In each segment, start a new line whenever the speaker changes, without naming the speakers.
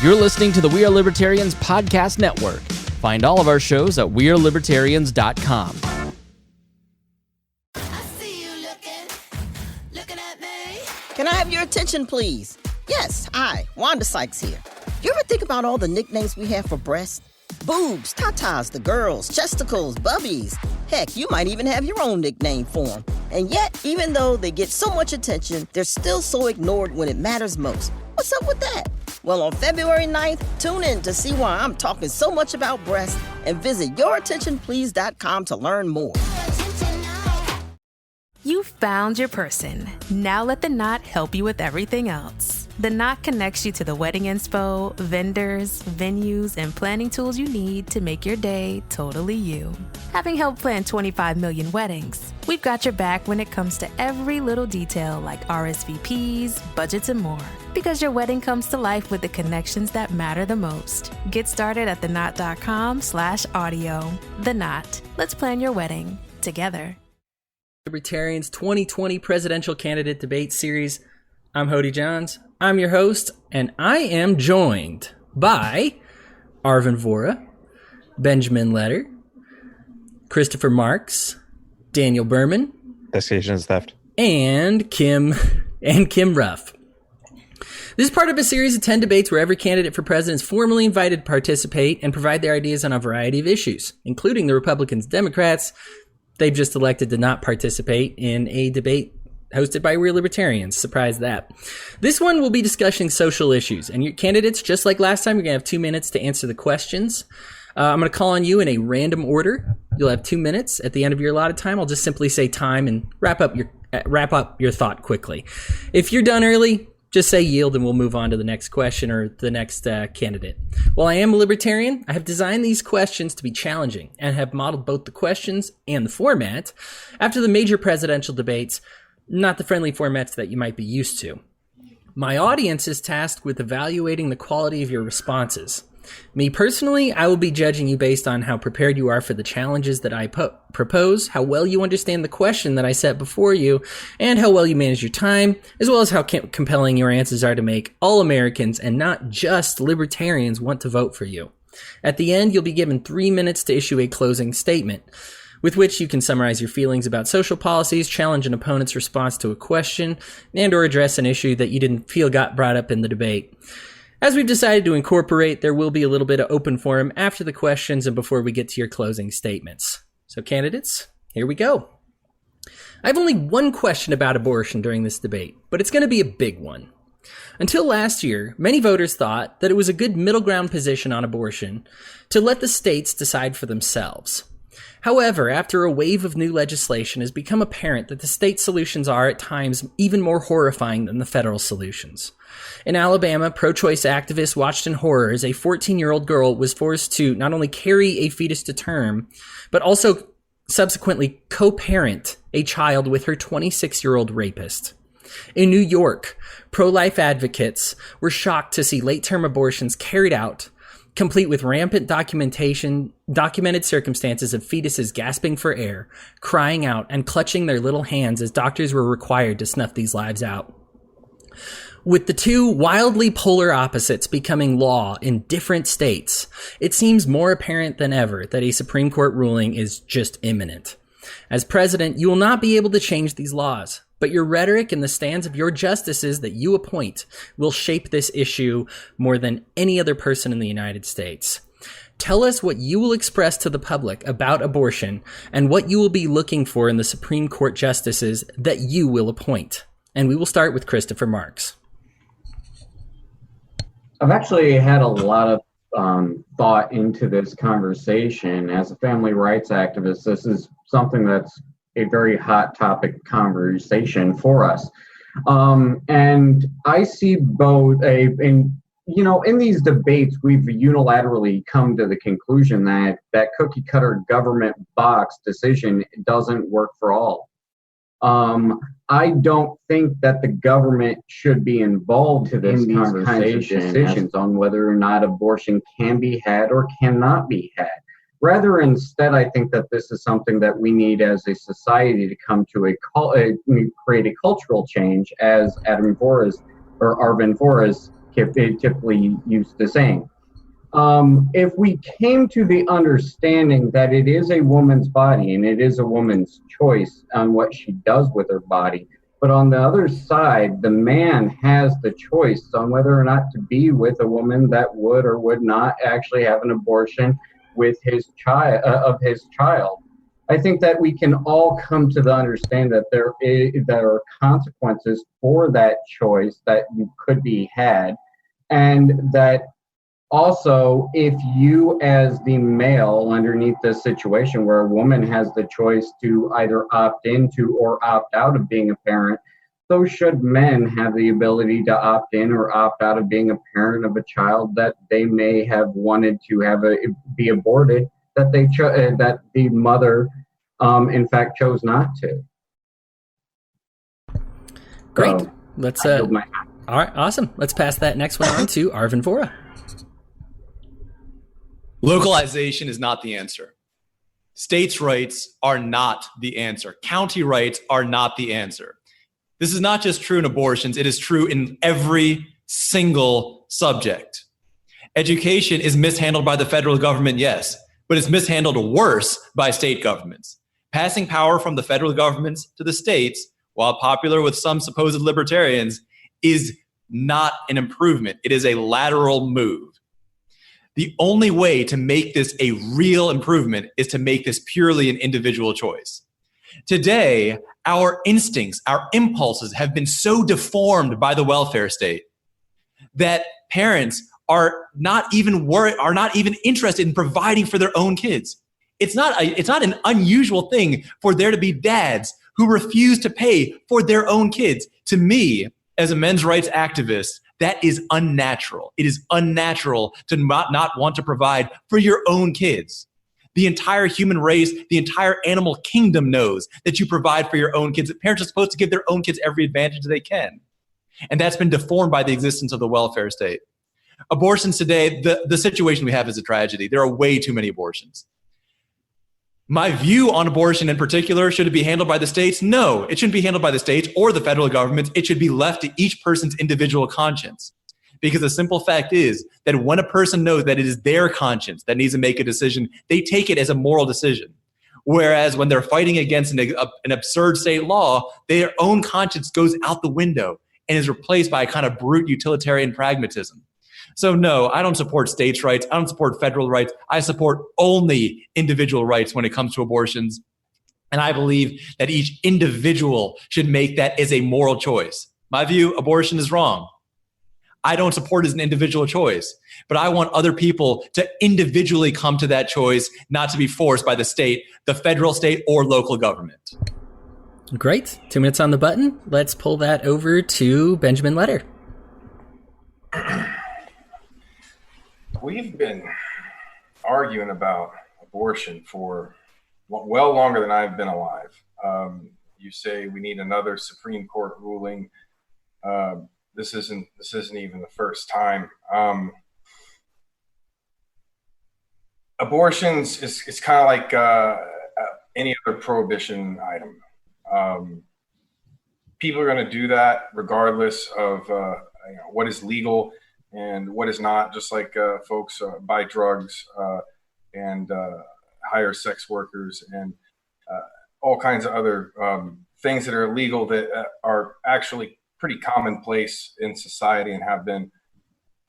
You're listening to the We Are Libertarians Podcast Network. Find all of our shows at wearelibertarians.com.
Can I have your attention, please? Yes, hi, Wanda Sykes here. You ever think about all the nicknames we have for breasts? Boobs, tatas, the girls, chesticles, bubbies. Heck, you might even have your own nickname for them. And yet, even though they get so much attention, they're still so ignored when it matters most. What's up with that? Well, on February 9th, tune in to see why I'm talking so much about breasts and visit yourattentionplease.com to learn more.
You found your person. Now let the Knot help you with everything else. The Knot connects you to the wedding inspo, vendors, venues, and planning tools you need to make your day totally you. Having helped plan 25 million weddings, we've got your back when it comes to every little detail like RSVPs, budgets, and more. Because your wedding comes to life with the connections that matter the most. Get started at theknot.com/audio. The Knot. Let's plan your wedding together.
Libertarians 2020 Presidential Candidate Debate Series. I'm Hody Johns. I'm your host, and I am joined by Arvin Vohra, Benjamin Letter, Christopher Marks, Daniel Behrman,
Investigation is theft,
and Kim Ruff. This is part of a series of 10 debates where every candidate for president is formally invited to participate and provide their ideas on a variety of issues, including the Republicans and Democrats. They've just elected to not participate in a debate hosted by Real Libertarians. Surprise that. This one will be discussing social issues, and your candidates, just like last time, you're going to have 2 minutes to answer the questions. I'm going to call on you in a random order. You'll have 2 minutes. At the end of your allotted time, I'll just simply say time and wrap up your thought quickly. If you're done early, just say yield and we'll move on to the next question or the next candidate. While I am a libertarian, I have designed these questions to be challenging and have modeled both the questions and the format after the major presidential debates, not the friendly formats that you might be used to. My audience is tasked with evaluating the quality of your responses. Me personally, I will be judging you based on how prepared you are for the challenges that I propose, how well you understand the question that I set before you, and how well you manage your time, as well as how compelling your answers are to make all Americans and not just libertarians want to vote for you. At the end, you'll be given 3 minutes to issue a closing statement, with which you can summarize your feelings about social policies, challenge an opponent's response to a question, and or address an issue that you didn't feel got brought up in the debate. As we've decided to incorporate, there will be a little bit of open forum after the questions and before we get to your closing statements. So candidates, here we go. I have only one question about abortion during this debate, but it's going to be a big one. Until last year, many voters thought that it was a good middle ground position on abortion to let the states decide for themselves. However, after a wave of new legislation, it has become apparent that the state solutions are at times even more horrifying than the federal solutions. In Alabama, pro-choice activists watched in horror as a 14-year-old girl was forced to not only carry a fetus to term, but also subsequently co-parent a child with her 26-year-old rapist. In New York, pro-life advocates were shocked to see late-term abortions carried out, complete with rampant documented circumstances of fetuses gasping for air, crying out, and clutching their little hands as doctors were required to snuff these lives out. With the two wildly polar opposites becoming law in different states, it seems more apparent than ever that a Supreme Court ruling is just imminent. As president, you will not be able to change these laws, but your rhetoric and the stands of your justices that you appoint will shape this issue more than any other person in the United States. Tell us what you will express to the public about abortion and what you will be looking for in the Supreme Court justices that you will appoint. And we will start with Christopher Marks.
I've actually had a lot of thought into this conversation. As a family rights activist, this is something that's a very hot topic conversation for us. And I see both in these debates, we've unilaterally come to the conclusion that cookie cutter government box decision doesn't work for all. I don't think that the government should be involved in these kinds of decisions on whether or not abortion can be had or cannot be had. Rather, instead, I think that this is something that we need as a society to come to create a cultural change, as Arvin Vohra typically used to saying. If we came to the understanding that it is a woman's body and it is a woman's choice on what she does with her body, but on the other side, the man has the choice on whether or not to be with a woman that would or would not actually have an abortion with his child. I think that we can all come to the understand that there are consequences for that choice that could be had, and that also, if you as the male underneath this situation where a woman has the choice to either opt into or opt out of being a parent, so should men have the ability to opt in or opt out of being a parent of a child that they may have wanted to be aborted, that that the mother in fact chose not to.
Great.
So,
Let's all right, awesome. Let's pass that next one on to Arvin Vohra.
Localization is not the answer. States' rights are not the answer. County rights are not the answer. This is not just true in abortions. It is true in every single subject. Education is mishandled by the federal government, yes, but it's mishandled worse by state governments. Passing power from the federal governments to the states, while popular with some supposed libertarians, is not an improvement. It is a lateral move. The only way to make this a real improvement is to make this purely an individual choice. Today, our instincts, our impulses have been so deformed by the welfare state that parents are not even interested in providing for their own kids. It's not an unusual thing for there to be dads who refuse to pay for their own kids. To me, as a men's rights activist, that is unnatural. It is unnatural to not want to provide for your own kids. The entire human race, the entire animal kingdom knows that you provide for your own kids. That parents are supposed to give their own kids every advantage they can. And that's been deformed by the existence of the welfare state. Abortions today, the situation we have is a tragedy. There are way too many abortions. My view on abortion in particular, should it be handled by the states? No, it shouldn't be handled by the states or the federal government. It should be left to each person's individual conscience. Because the simple fact is that when a person knows that it is their conscience that needs to make a decision, they take it as a moral decision. Whereas when they're fighting against an absurd state law, their own conscience goes out the window and is replaced by a kind of brute utilitarian pragmatism. So no, I don't support states' rights. I don't support federal rights. I support only individual rights when it comes to abortions. And I believe that each individual should make that as a moral choice. My view, abortion is wrong. I don't support it as an individual choice, but I want other people to individually come to that choice, not to be forced by the state, the federal, state, or local government.
Great. 2 minutes on the button. Let's pull that over to Benjamin Letter.
We've been arguing about abortion for well longer than I've been alive. You say we need another Supreme Court ruling. This isn't even the first time. Abortions is kind of like any other prohibition item. People are going to do that regardless of what is legal and what is not, just like folks buy drugs and hire sex workers and all kinds of other things that are illegal that are actually pretty commonplace in society and have been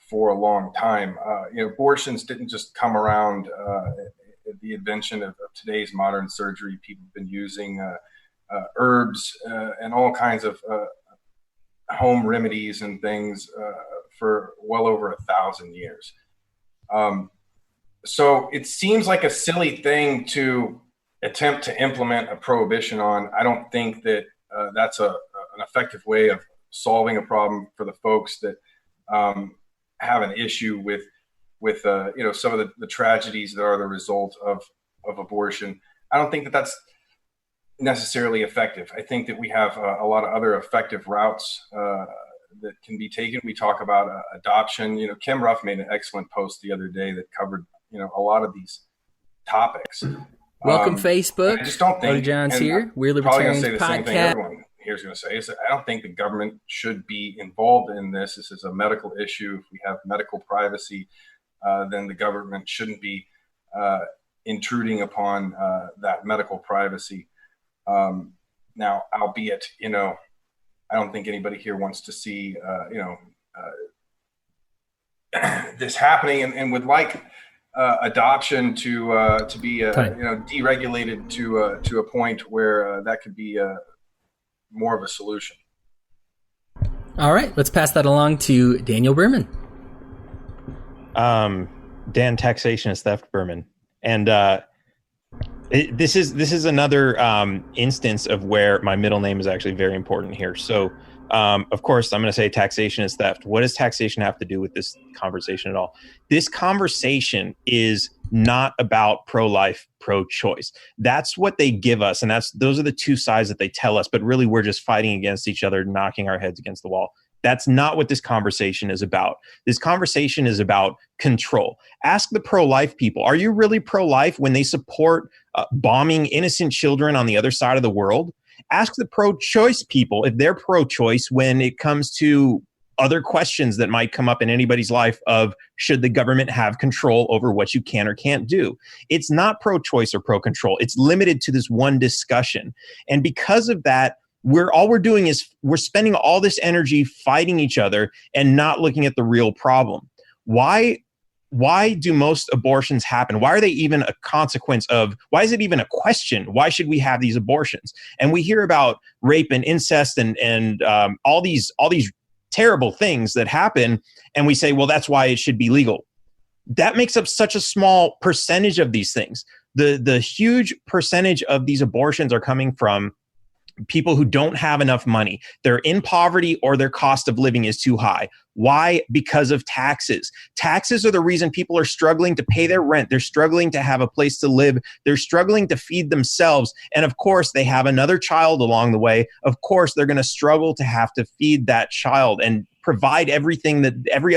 for a long time. Abortions didn't just come around at the invention of today's modern surgery. People have been using herbs and all kinds of home remedies and things for well over 1,000 years. So it seems like a silly thing to attempt to implement a prohibition on. I don't think that that's an effective way of solving a problem for the folks that have an issue with some of the tragedies that are the result of abortion. I don't think that that's necessarily effective. I think that we have a lot of other effective routes that can be taken. We talk about adoption. Kim Ruff made an excellent post the other day that covered a lot of these topics.
Welcome, Facebook.
I just don't think
John's here. We're
probably going
Libertarians
to say the same thing
Podcast.
everyone here is going to say is that I don't think the government should be involved in this. This is a medical issue. If we have medical privacy, then the government shouldn't be intruding upon that medical privacy. Now, albeit, I don't think anybody here wants to see, this happening, and would like adoption to be deregulated to a point where that could be more of a solution.
All right, let's pass that along to Daniel Behrman.
Dan, taxation is theft, Behrman, and this is another instance of where my middle name is actually very important here. So. Of course, I'm going to say taxation is theft. What does taxation have to do with this conversation at all? This conversation is not about pro-life, pro-choice. That's what they give us, and those are the two sides that they tell us, but really we're just fighting against each other, knocking our heads against the wall. That's not what this conversation is about. This conversation is about control. Ask the pro-life people, are you really pro-life when they support bombing innocent children on the other side of the world? Ask the pro-choice people if they're pro-choice when it comes to other questions that might come up in anybody's life of should the government have control over what you can or can't do. It's not pro-choice or pro-control. It's limited to this one discussion. And because of that, all we're doing is we're spending all this energy fighting each other and not looking at the real problem. Why do most abortions happen? Why are they even a consequence of, why is it even a question? Why should we have these abortions? And we hear about rape and incest and all these terrible things that happen. And we say, well, that's why it should be legal. That makes up such a small percentage of these things. The huge percentage of these abortions are coming from people who don't have enough money. They're in poverty or their cost of living is too high. Why? Because of taxes. Taxes are the reason people are struggling to pay their rent. They're struggling to have a place to live. They're struggling to feed themselves. And of course, they have another child along the way. Of course, they're going to struggle to have to feed that child and provide every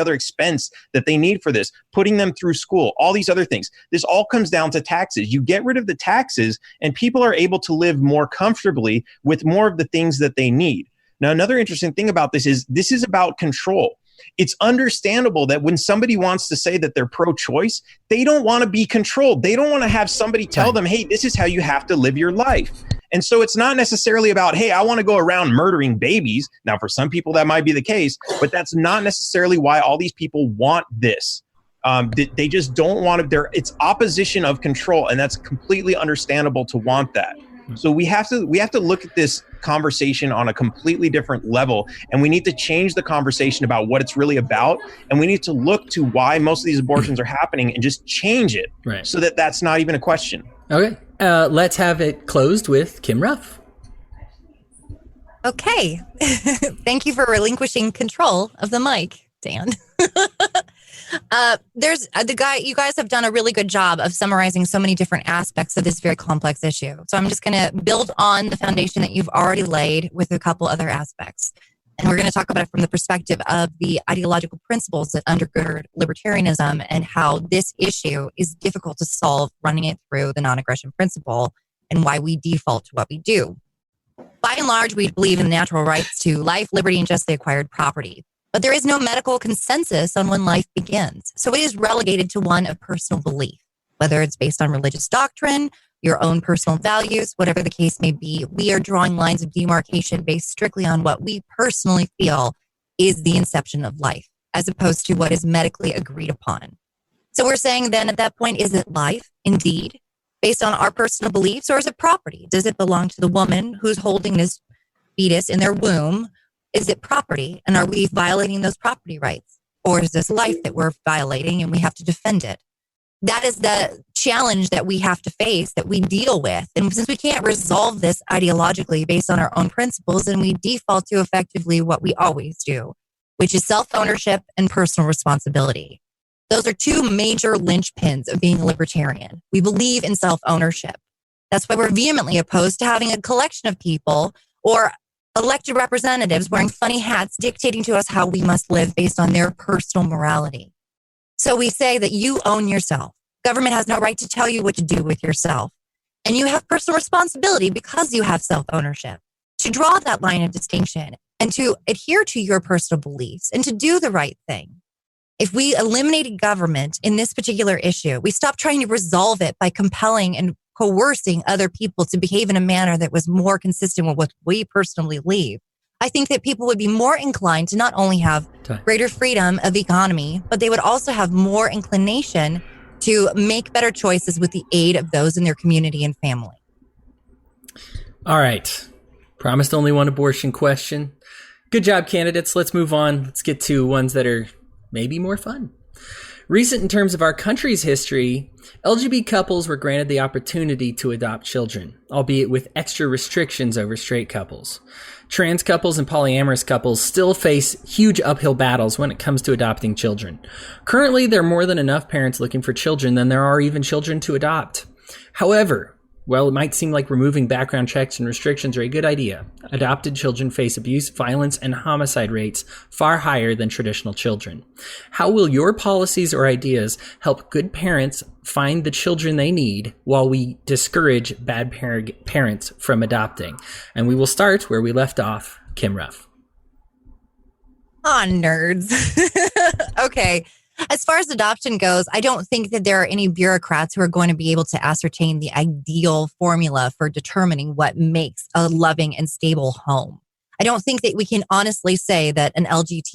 other expense that they need for this, putting them through school, all these other things. This all comes down to taxes. You get rid of the taxes and people are able to live more comfortably with more of the things that they need. Now, another interesting thing about this is about control. It's understandable that when somebody wants to say that they're pro-choice, they don't want to be controlled. They don't want to have somebody tell them, hey, this is how you have to live your life. And so it's not necessarily about, hey, I want to go around murdering babies. Now, for some people, that might be the case, but that's not necessarily why all these people want this. They just don't want to. It's opposition of control, and that's completely understandable to want that. So we have to look at this conversation on a completely different level, and we need to change the conversation about what it's really about, and we need to look to why most of these abortions are happening and just change it so that that's not even a question.
Okay, let's have it closed with Kim Ruff.
Okay, thank you for relinquishing control of the mic, Dan. You guys have done a really good job of summarizing so many different aspects of this very complex issue. So I'm just going to build on the foundation that you've already laid with a couple other aspects. And we're going to talk about it from the perspective of the ideological principles that undergird libertarianism and how this issue is difficult to solve running it through the non-aggression principle and why we default to what we do. By and large, we believe in the natural rights to life, liberty, and justly acquired property. But there is no medical consensus on when life begins. So it is relegated to one of personal belief, whether it's based on religious doctrine, your own personal values, whatever the case may be. We are drawing lines of demarcation based strictly on what we personally feel is the inception of life, as opposed to what is medically agreed upon. So we're saying then at that point, is it life indeed, based on our personal beliefs, or is it property? Does it belong to the woman who's holding this fetus in their womb? Is it property? And are we violating those property rights? Or is this life that we're violating and we have to defend it? That is the challenge that we have to face, that we deal with. And since we can't resolve this ideologically based on our own principles, then we default to effectively what we always do, which is self-ownership and personal responsibility. Those are two major linchpins of being a libertarian. We believe in self-ownership. That's why we're vehemently opposed to having a collection of people or elected representatives wearing funny hats dictating to us how we must live based on their personal morality. So we say that you own yourself. Government has no right to tell you what to do with yourself. And you have personal responsibility because you have self-ownership. to draw that line of distinction and to adhere to your personal beliefs and to do the right thing. If we eliminated government in this particular issue, we stopped trying to resolve it by compelling and coercing other people to behave in a manner that was more consistent with what we personally believe, I think that people would be more inclined to not only have greater freedom of economy, but they would also have more inclination to make better choices with the aid of those in their community and family.
All right. Promised only one abortion question. Good job, candidates. Let's move on. Let's get to ones that are maybe more fun. Recent in terms of our country's history, LGBT couples were granted the opportunity to adopt children, albeit with extra restrictions over straight couples. Trans couples and polyamorous couples still face huge uphill battles when it comes to adopting children. Currently, there are more than enough parents looking for children than there are even children to adopt. However, while it might seem like removing background checks and restrictions are a good idea, adopted children face abuse, violence, and homicide rates far higher than traditional children. How will your policies or ideas help good parents find the children they need while we discourage bad parents from adopting? And we will start where we left off. Kim Ruff.
Aw, nerds. Okay. As far as adoption goes, I don't think that there are any bureaucrats who are going to be able to ascertain the ideal formula for determining what makes a loving and stable home. I don't think that we can honestly say that an LGBTQ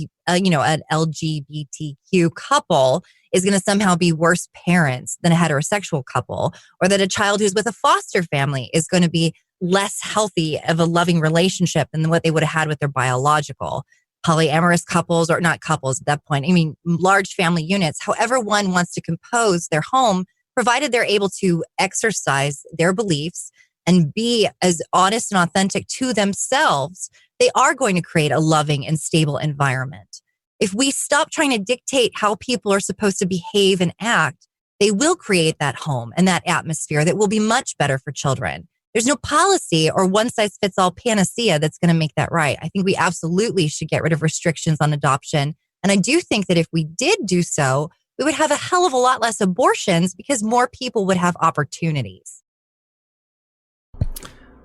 couple is going to somehow be worse parents than a heterosexual couple, or that a child who's with a foster family is going to be less healthy of a loving relationship than what they would have had with their biological. Polyamorous couples, or not couples at that point, I mean, large family units, however one wants to compose their home, provided they're able to exercise their beliefs and be as honest and authentic to themselves, they are going to create a loving and stable environment. If we stop trying to dictate how people are supposed to behave and act, they will create that home and that atmosphere that will be much better for children. There's no policy or one-size-fits-all panacea that's going to make that right. I think we absolutely should get rid of restrictions on adoption. And I do think that if we did do so, we would have a hell of a lot less abortions because more people would have opportunities.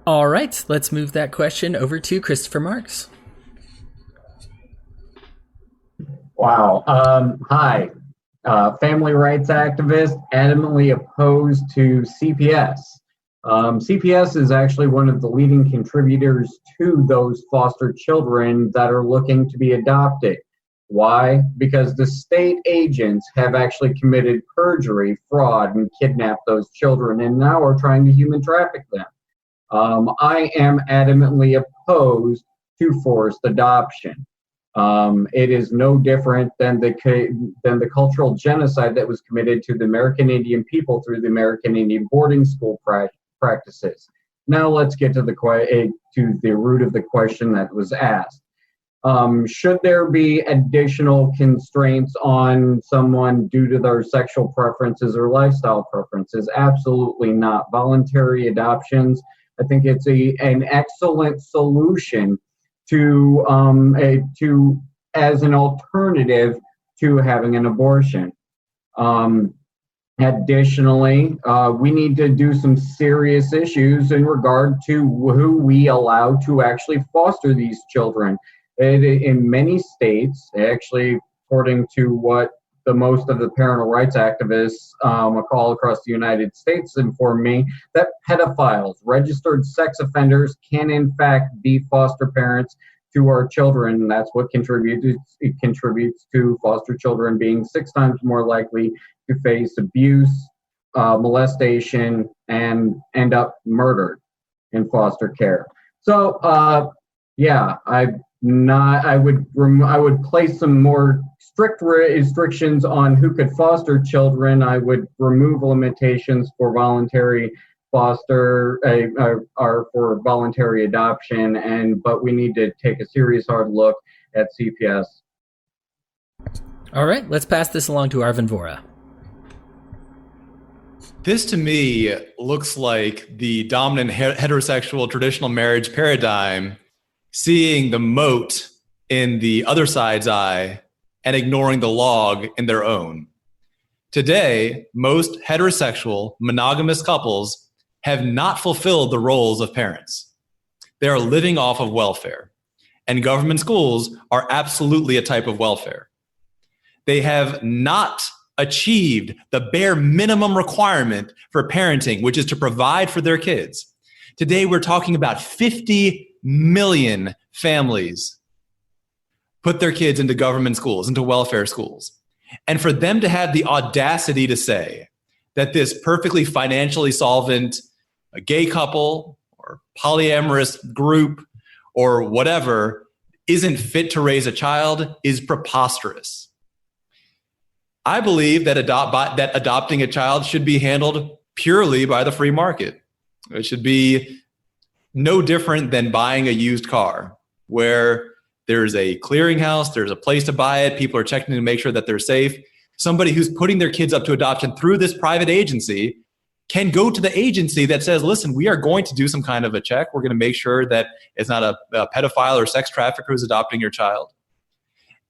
All right, let's move that question over to Christopher Marks.
Wow. Hi. Family rights activist, adamantly opposed to CPS. CPS is actually one of the leading contributors to those foster children that are looking to be adopted. Why? Because the state agents have actually committed perjury, fraud, and kidnapped those children, and now are trying to human traffic them. I am adamantly opposed to forced adoption. It is no different than the cultural genocide that was committed to the American Indian people through the American Indian boarding school practices. Now let's get to the root of the question that was asked. Should there be additional constraints on someone due to their sexual preferences or lifestyle preferences? Absolutely not. Voluntary adoptions, I think it's an excellent solution to as an alternative to having an abortion. Additionally, we need to do some serious issues in regard to who we allow to actually foster these children. In many states, actually, according to what the most of the parental rights activists all across the United States inform me, that pedophiles, registered sex offenders, can in fact be foster parents to our children. That's what contributes to foster children being 6 times more likely to face abuse, molestation, and end up murdered in foster care. So, I would place some more strict restrictions on who could foster children. I would remove limitations for voluntary foster or for voluntary adoption, but we need to take a serious hard look at CPS.
All right, let's pass this along to Arvin Vohra.
This to me looks like the dominant heterosexual traditional marriage paradigm seeing the mote in the other side's eye and ignoring the log in their own. Today, most heterosexual monogamous couples have not fulfilled the roles of parents. They are living off of welfare. And government schools are absolutely a type of welfare. They have not achieved the bare minimum requirement for parenting, which is to provide for their kids. Today, we're talking about 50 million families put their kids into government schools, into welfare schools. And for them to have the audacity to say that this perfectly financially solvent a gay couple or polyamorous group or whatever isn't fit to raise a child is preposterous. I believe that adopting a child should be handled purely by the free market. It should be no different than buying a used car, where there's a clearinghouse, there's a place to buy it, people are checking to make sure that they're safe. Somebody who's putting their kids up to adoption through this private agency can go to the agency that says, listen, we are going to do some kind of a check. We're going to make sure that it's not a pedophile or sex trafficker who's adopting your child.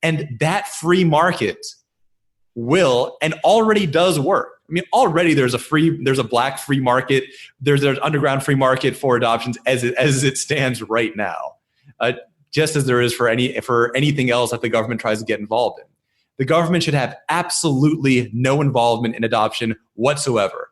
And that free market will and already does work. I mean, already there's a black free market, there's an underground free market for adoptions as it stands right now, just as there is for anything else that the government tries to get involved in. The government should have absolutely no involvement in adoption whatsoever.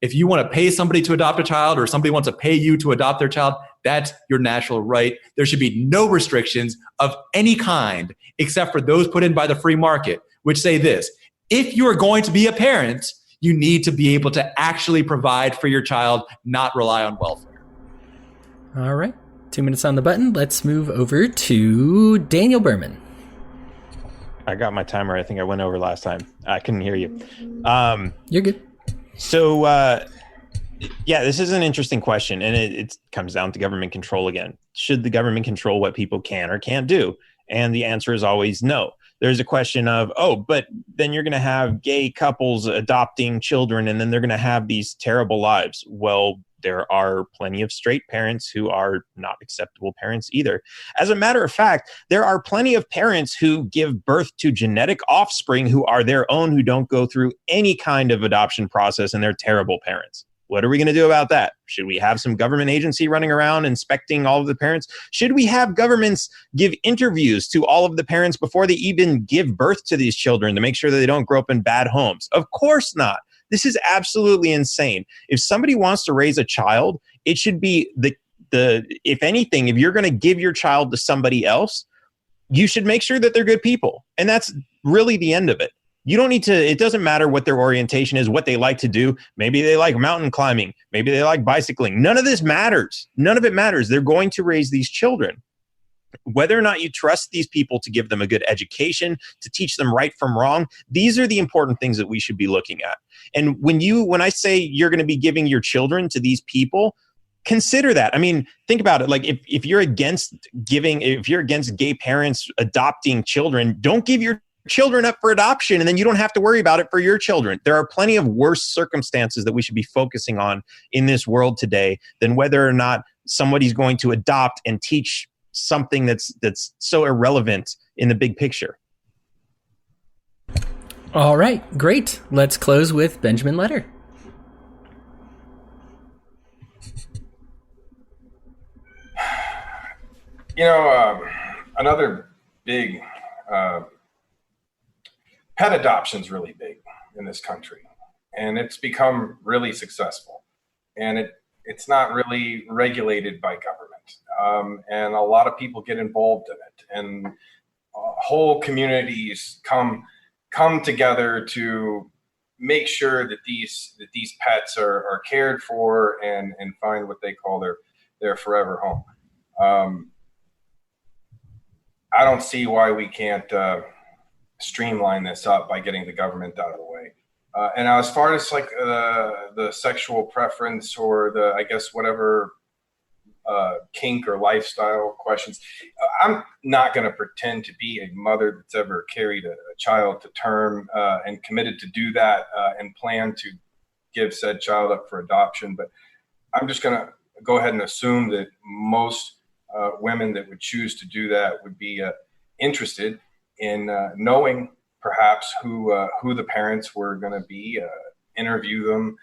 If you want to pay somebody to adopt a child, or somebody wants to pay you to adopt their child, that's your natural right. There should be no restrictions of any kind except for those put in by the free market, which say this: if you are going to be a parent, you need to be able to actually provide for your child, not rely on welfare.
All right. 2 minutes on the button. Let's move over to Daniel Behrman.
I got my timer. I think I went over last time. I couldn't hear you.
You're good.
So, yeah, this is an interesting question, and it comes down to government control again. Should the government control what people can or can't do? And the answer is always no. There's a question of, but then you're going to have gay couples adopting children, and then they're going to have these terrible lives. Well, there are plenty of straight parents who are not acceptable parents either. As a matter of fact, there are plenty of parents who give birth to genetic offspring who are their own, who don't go through any kind of adoption process, and they're terrible parents. What are we going to do about that? Should we have some government agency running around inspecting all of the parents? Should we have governments give interviews to all of the parents before they even give birth to these children to make sure that they don't grow up in bad homes? Of course not. This is absolutely insane. If somebody wants to raise a child, it should be if anything, if you're going to give your child to somebody else, you should make sure that they're good people. And that's really the end of it. You don't need to, it doesn't matter what their orientation is, what they like to do. Maybe they like mountain climbing. Maybe they like bicycling. None of this matters. None of it matters. They're going to raise these children. Whether or not you trust these people to give them a good education, to teach them right from wrong, these are the important things that we should be looking at. And when I say you're going to be giving your children to these people, consider that. I mean, think about it. Like if you're against gay parents adopting children, don't give your children up for adoption, and then you don't have to worry about it for your children. There are plenty of worse circumstances that we should be focusing on in this world today than whether or not somebody's going to adopt and teach something that's so irrelevant in the big picture.
All right, great. Let's close with Benjamin Letter.
Another big pet adoption is really big in this country, and it's become really successful, and it's not really regulated by government, and a lot of people get involved in it, and whole communities come together to make sure that these pets are cared for and find what they call their forever home. I don't see why we can't streamline this up by getting the government out of the way. And as far as like the sexual preference or whatever kink or lifestyle questions, I'm not going to pretend to be a mother that's ever carried a child to term and committed to do that and plan to give said child up for adoption. But I'm just going to go ahead and assume that most women that would choose to do that would be interested in knowing perhaps who the parents were going to be, interview them,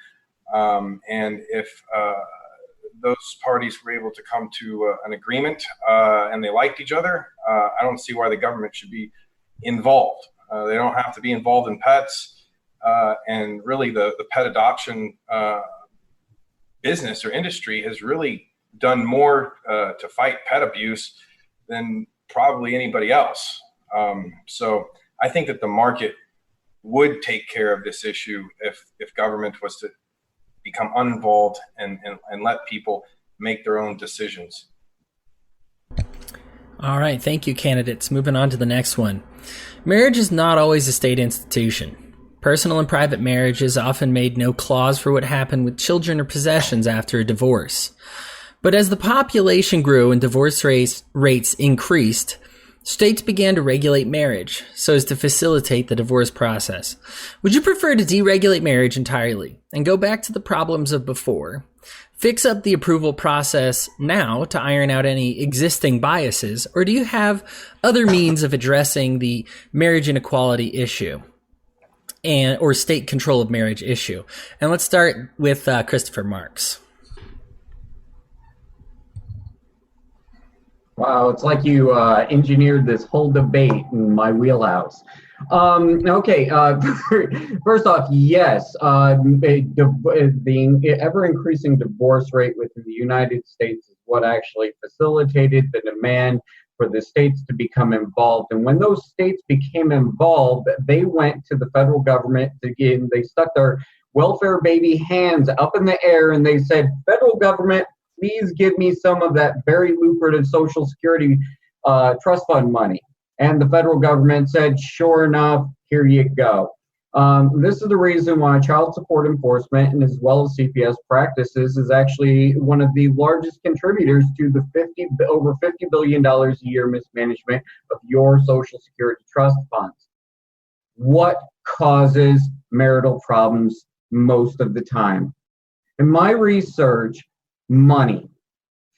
and if those parties were able to come to an agreement and they liked each other, I don't see why the government should be involved. They don't have to be involved in pets. And really the pet adoption business or industry has really done more to fight pet abuse than probably anybody else. So I think that the market would take care of this issue if government was to become uninvolved and let people make their own decisions.
All right, thank you, candidates. Moving on to the next one. Marriage is not always a state institution. Personal and private marriages often made no clause for what happened with children or possessions after a divorce. But as the population grew and divorce rates increased, states began to regulate marriage so as to facilitate the divorce process. Would you prefer to deregulate marriage entirely and go back to the problems of before, fix up the approval process now to iron out any existing biases, or do you have other means of addressing the marriage inequality issue or state control of marriage issue? And let's start with Christopher Marks.
Wow, it's like you engineered this whole debate in my wheelhouse. Okay, first off, yes, the ever-increasing divorce rate within the United States is what actually facilitated the demand for the states to become involved. And when those states became involved, they went to the federal government again. They stuck their welfare baby hands up in the air and they said, federal government, please give me some of that very lucrative Social Security trust fund money. And the federal government said, sure enough, here you go. This is the reason why child support enforcement and as well as CPS practices is actually one of the largest contributors to the over $50 billion a year mismanagement of your Social Security trust funds. What causes marital problems most of the time? In my research, money,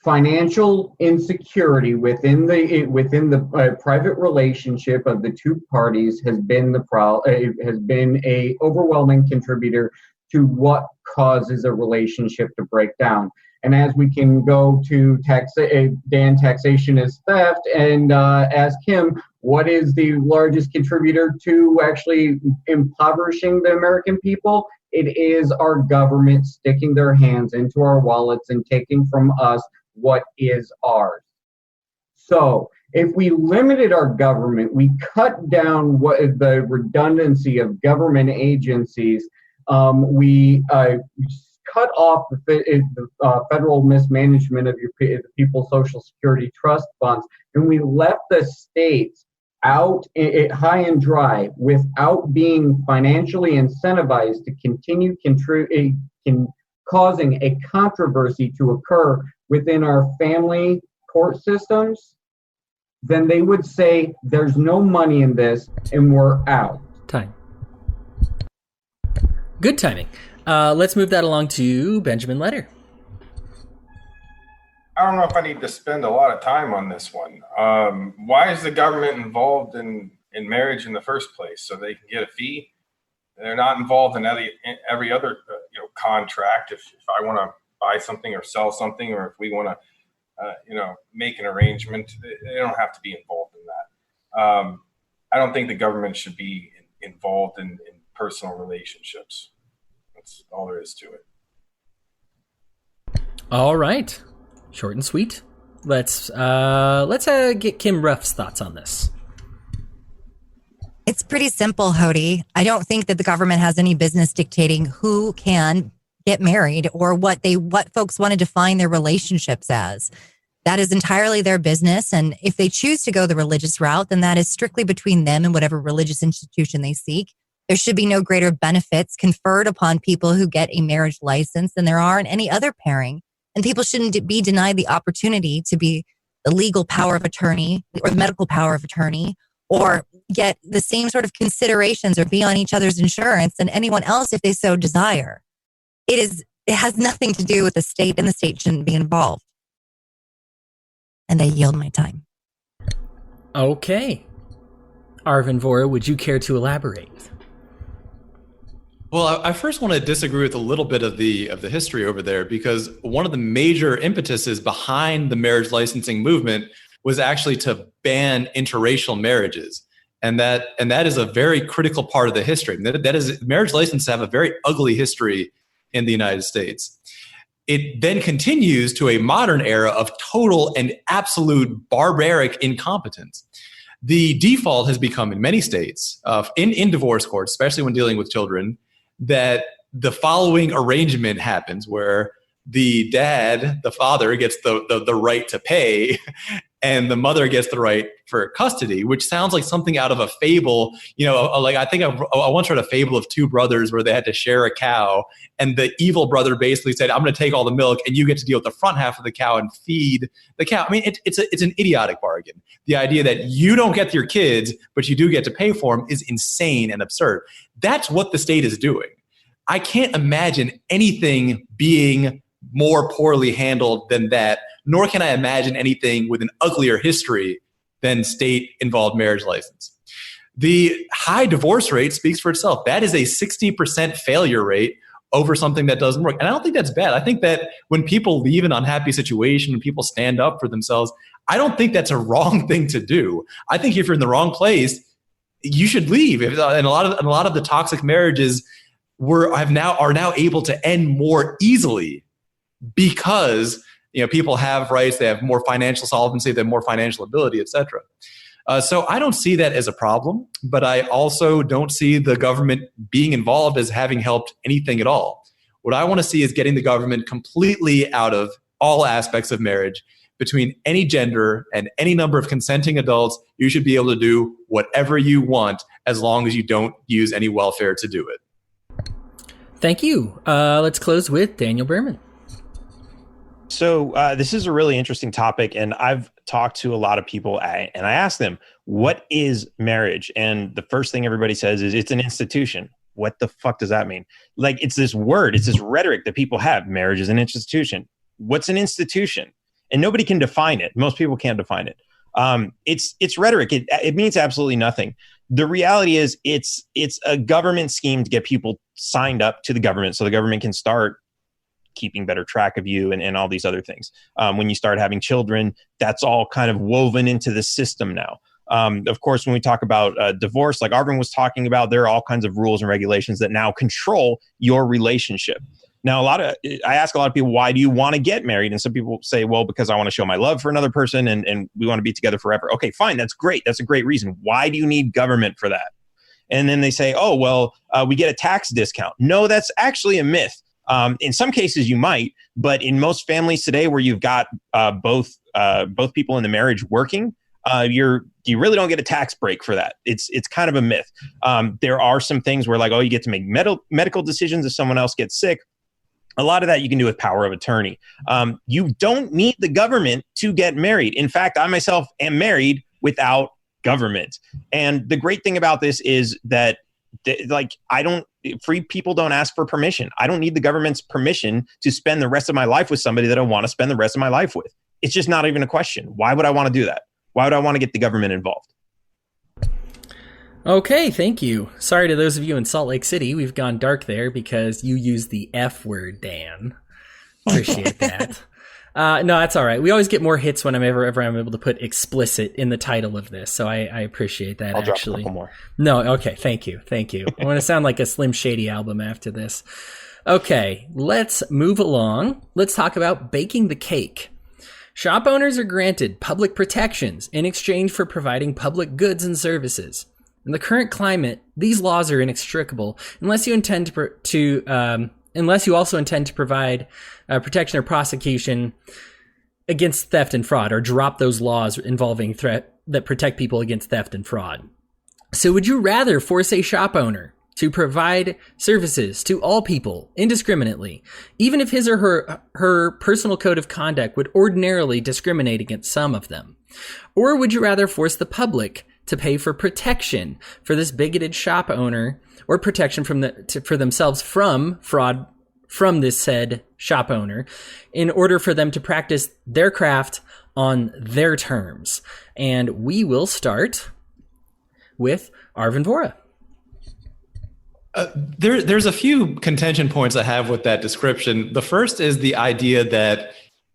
financial insecurity within the private relationship of the two parties has been a overwhelming contributor to what causes a relationship to break down. And as we can go to taxation is theft, and ask him what is the largest contributor to actually impoverishing the American people. It is our government sticking their hands into our wallets and taking from us what is ours. So if we limited our government, we cut down what is the redundancy of government agencies, we cut off the federal mismanagement of the people's Social Security trust funds, and we left the states out high and dry without being financially incentivized to continue causing a controversy to occur within our family court systems, then they would say there's no money in this and we're out.
Time. Good timing. Let's move that along to Benjamin Letter.
I don't know if I need to spend a lot of time on this one. Why is the government involved in marriage in the first place? So they can get a fee? They're not involved in every other contract. If I want to buy something or sell something, or if we want to make an arrangement, they don't have to be involved in that. I don't think the government should be involved in personal relationships. That's all there is to it.
All right. Short and sweet. Let's get Kim Ruff's thoughts on this.
It's pretty simple, Hody. I don't think that the government has any business dictating who can get married or what folks want to define their relationships as. That is entirely their business. And if they choose to go the religious route, then that is strictly between them and whatever religious institution they seek. There should be no greater benefits conferred upon people who get a marriage license than there are in any other pairing. And people shouldn't be denied the opportunity to be the legal power of attorney or the medical power of attorney, or get the same sort of considerations or be on each other's insurance than anyone else if they so desire. It has nothing to do with the state, and the state shouldn't be involved. And I yield my time.
Okay. Arvin Vohra, would you care to elaborate?
Well, I first want to disagree with a little bit of the history over there, because one of the major impetuses behind the marriage licensing movement was actually to ban interracial marriages. And that is a very critical part of the history. That is, marriage licenses have a very ugly history in the United States. It then continues to a modern era of total and absolute barbaric incompetence. The default has become in many states, in divorce courts, especially when dealing with children, that the following arrangement happens where the father gets the right to pay, and the mother gets the right for custody, which sounds like something out of a fable. Like I think I once read a fable of two brothers where they had to share a cow, and the evil brother basically said, "I'm going to take all the milk, and you get to deal with the front half of the cow and feed the cow." I mean, it's an idiotic bargain. The idea that you don't get your kids, but you do get to pay for them is insane and absurd. That's what the state is doing. I can't imagine anything being more poorly handled than that, nor can I imagine anything with an uglier history than state-involved marriage license. The high divorce rate speaks for itself. That is a 60% failure rate over something that doesn't work. And I don't think that's bad. I think that when people leave an unhappy situation, when people stand up for themselves, I don't think that's a wrong thing to do. I think if you're in the wrong place, you should leave. And a lot of the toxic marriages are now able to end more easily because people have rights, they have more financial solvency, they have more financial ability, etc. So I don't see that as a problem, but I also don't see the government being involved as having helped anything at all. What I want to see is getting the government completely out of all aspects of marriage. Between any gender and any number of consenting adults, you should be able to do whatever you want as long as you don't use any welfare to do it.
Thank you. Let's close with Daniel Behrman.
So this is a really interesting topic, and I've talked to a lot of people, and I asked them, what is marriage? And the first thing everybody says is it's an institution. What the fuck does that mean? Like, it's this word, it's this rhetoric that people have. Marriage is an institution. What's an institution? And nobody can define it. Most people can't define it. It's rhetoric. It means absolutely nothing. The reality is it's a government scheme to get people signed up to the government so the government can start keeping better track of you and all these other things. When you start having children, that's all kind of woven into the system now. Of course, when we talk about divorce, like Arvin was talking about, there are all kinds of rules and regulations that now control your relationship. Now, I ask a lot of people, why do you want to get married? And some people say, well, because I want to show my love for another person and we want to be together forever. Okay, fine. That's great. That's a great reason. Why do you need government for that? And then they say, oh, well, we get a tax discount. No, that's actually a myth. In some cases you might, but in most families today where you've got both people in the marriage working, you really don't get a tax break for that. It's kind of a myth. There are some things where you get to make medical decisions if someone else gets sick. A lot of that you can do with power of attorney. You don't need the government to get married. In fact, I myself am married without government. And the great thing about this is that free people don't ask for permission. I don't need the government's permission to spend the rest of my life with somebody that I want to spend the rest of my life with. It's just not even a question. Why would I want to do that? Why would I want to get the government involved?
Okay, thank you. Sorry to those of you in Salt Lake City. We've gone dark there because you used the F word, Dan. Appreciate that. No, that's all right. We always get more hits whenever I'm able to put explicit in the title of this, so I appreciate that.
I'll
actually.
drop a couple more.
No, okay, thank you. I want to sound like a Slim Shady album after this. Okay, let's move along. Let's talk about baking the cake. Shop owners are granted public protections in exchange for providing public goods and services. In the current climate, these laws are inextricable unless you intend unless you also intend to provide protection or prosecution against theft and fraud, or drop those laws involving threat that protect people against theft and fraud. So would you rather force a shop owner to provide services to all people indiscriminately, even if his or her personal code of conduct would ordinarily discriminate against some of them? Or would you rather force the public to pay for protection for this bigoted shop owner, or protection for themselves from fraud from this said shop owner, in order for them to practice their craft on their terms? And we will start with Arvin Vohra.
There's a few contention points I have with that description. The first is the idea that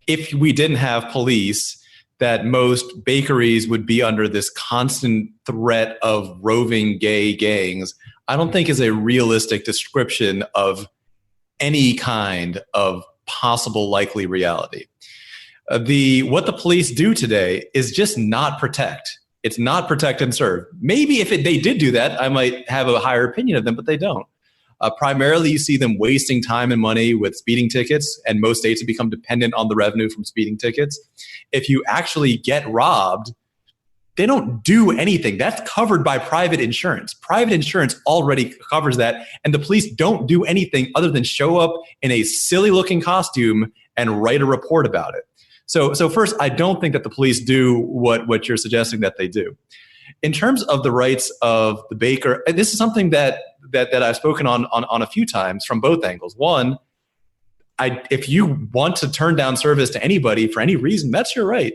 if we didn't have police, that most bakeries would be under this constant threat of roving gay gangs, I don't think is a realistic description of any kind of possible likely reality. What the police do today is just not protect. It's not protect and serve. Maybe if they did do that, I might have a higher opinion of them, but they don't. Primarily, you see them wasting time and money with speeding tickets, and most states have become dependent on the revenue from speeding tickets. If you actually get robbed, they don't do anything. That's covered by private insurance. Private insurance already covers that, and the police don't do anything other than show up in a silly-looking costume and write a report about it. So first, I don't think that the police do what you're suggesting that they do. In terms of the rights of the baker, and this is something that I've spoken on a few times from both angles. One, if you want to turn down service to anybody for any reason, that's your right.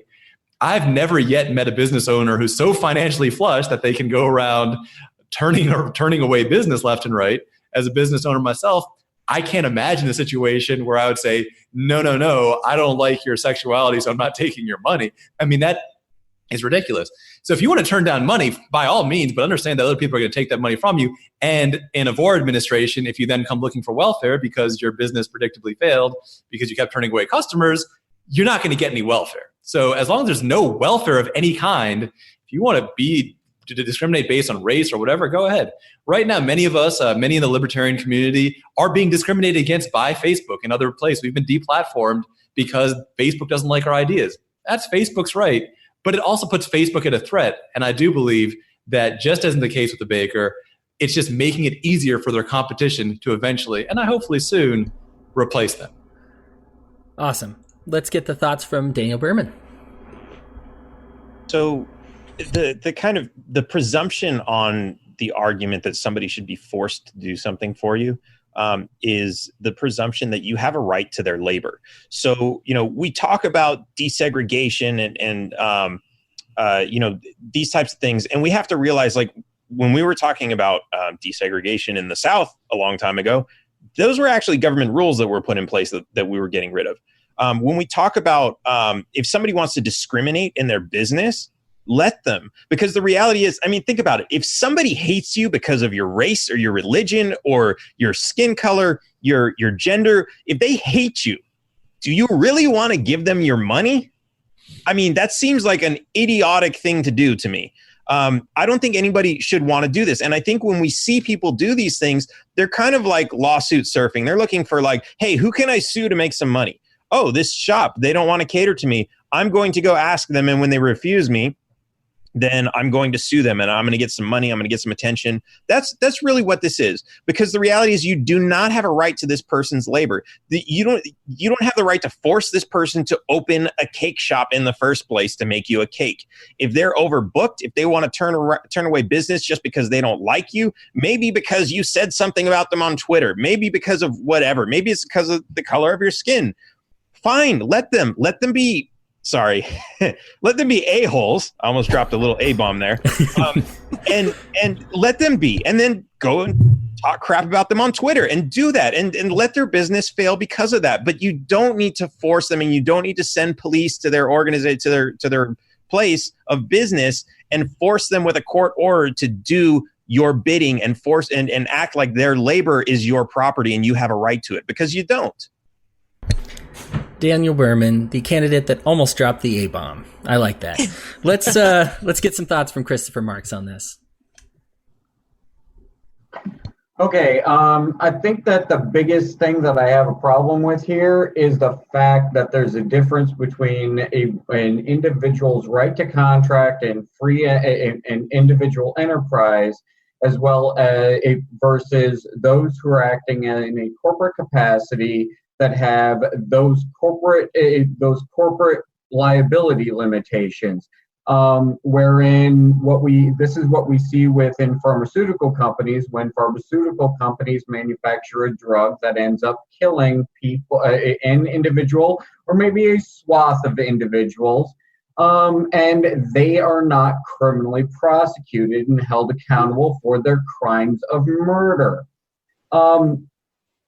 I've never yet met a business owner who's so financially flush that they can go around turning away business left and right. As a business owner myself, I can't imagine a situation where I would say, no, I don't like your sexuality, so I'm not taking your money. I mean, that is ridiculous. So if you want to turn down money, by all means, but understand that other people are going to take that money from you. And in a Vohra administration, if you then come looking for welfare because your business predictably failed because you kept turning away customers, you're not going to get any welfare. So as long as there's no welfare of any kind, if you want to discriminate based on race or whatever, go ahead. Right now, many of us, many in the libertarian community are being discriminated against by Facebook and other places. We've been deplatformed because Facebook doesn't like our ideas. That's Facebook's right. But it also puts Facebook at a threat. And I do believe that just as in the case with the baker, it's just making it easier for their competition to eventually, and I hopefully soon, replace them.
Awesome. Let's get the thoughts from Daniel Behrman.
So the presumption on the argument that somebody should be forced to do something for you is the presumption that you have a right to their labor. So, we talk about desegregation and these types of things. And we have to realize, like, when we were talking about desegregation in the South a long time ago, those were actually government rules that were put in place that we were getting rid of. When we talk about if somebody wants to discriminate in their business, let them. Because the reality is, think about it. If somebody hates you because of your race or your religion or your skin color, your gender, if they hate you, do you really want to give them your money? That seems like an idiotic thing to do to me. I don't think anybody should want to do this. And I think when we see people do these things, they're kind of like lawsuit surfing. They're looking for like, hey, who can I sue to make some money? Oh, this shop, they don't want to cater to me. I'm going to go ask them. And when they refuse me, then I'm going to sue them and I'm going to get some money. I'm going to get some attention. That's really what this is. Because the reality is you do not have a right to this person's labor. You don't have the right to force this person to open a cake shop in the first place to make you a cake. If they're overbooked, if they want to turn away business just because they don't like you, maybe because you said something about them on Twitter, maybe because of whatever, maybe it's because of the color of your skin. Fine, let them be. Sorry, let them be a-holes. I almost dropped a little A-bomb there. And let them be. And then go and talk crap about them on Twitter and do that and let their business fail because of that. But you don't need to force them, and you don't need to send police to their organization, to their place of business and force them with a court order to do your bidding and force and act like their labor is your property and you have a right to it, because you don't.
Daniel Behrman, the candidate that almost dropped the A-bomb. I like that. Let's get some thoughts from Christopher Marks on this.
Okay, I think that the biggest thing that I have a problem with here is the fact that there's a difference between an individual's right to contract and free an individual enterprise, as well as versus those who are acting in a corporate capacity that have those corporate liability limitations, wherein this is what we see within pharmaceutical companies. When pharmaceutical companies manufacture a drug that ends up killing people, an individual or maybe a swath of individuals, and they are not criminally prosecuted and held accountable for their crimes of murder.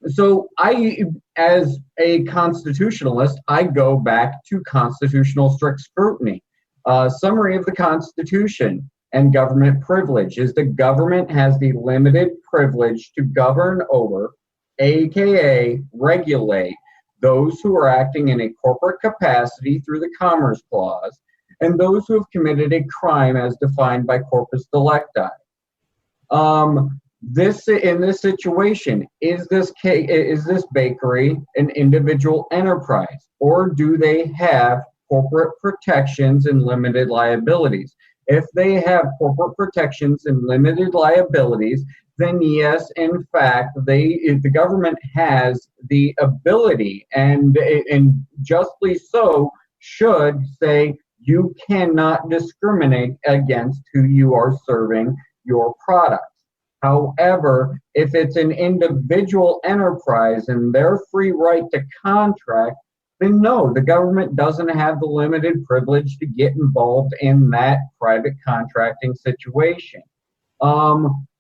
So I, as a constitutionalist, I go back to constitutional strict scrutiny. Summary of the Constitution and government privilege is the government has the limited privilege to govern over, aka regulate, those who are acting in a corporate capacity through the Commerce Clause, and those who have committed a crime as defined by Corpus Delicti. In this situation, is this bakery an individual enterprise, or do they have corporate protections and limited liabilities? If they have corporate protections and limited liabilities, then yes, in fact, the government has the ability, and justly so, should say you cannot discriminate against who you are serving your products. However, if it's an individual enterprise and their free right to contract, then no, the government doesn't have the limited privilege to get involved in that private contracting situation.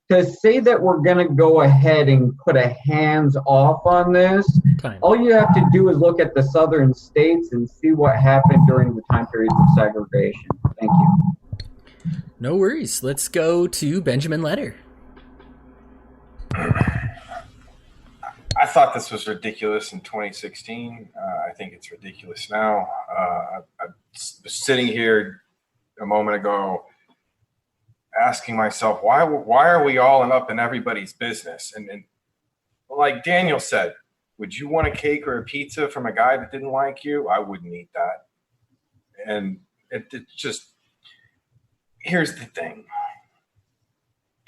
To say that we're going to go ahead and put a hands off on this, all you have to do is look at the southern states and see what happened during the time periods of segregation. Thank you.
No worries. Let's go to Benjamin Letter.
I thought this was ridiculous in 2016. I think it's ridiculous now. I was sitting here a moment ago asking myself, why are we all up in everybody's business? And like Daniel said, would you want a cake or a pizza from a guy that didn't like you? I wouldn't eat that. And it just, here's the thing.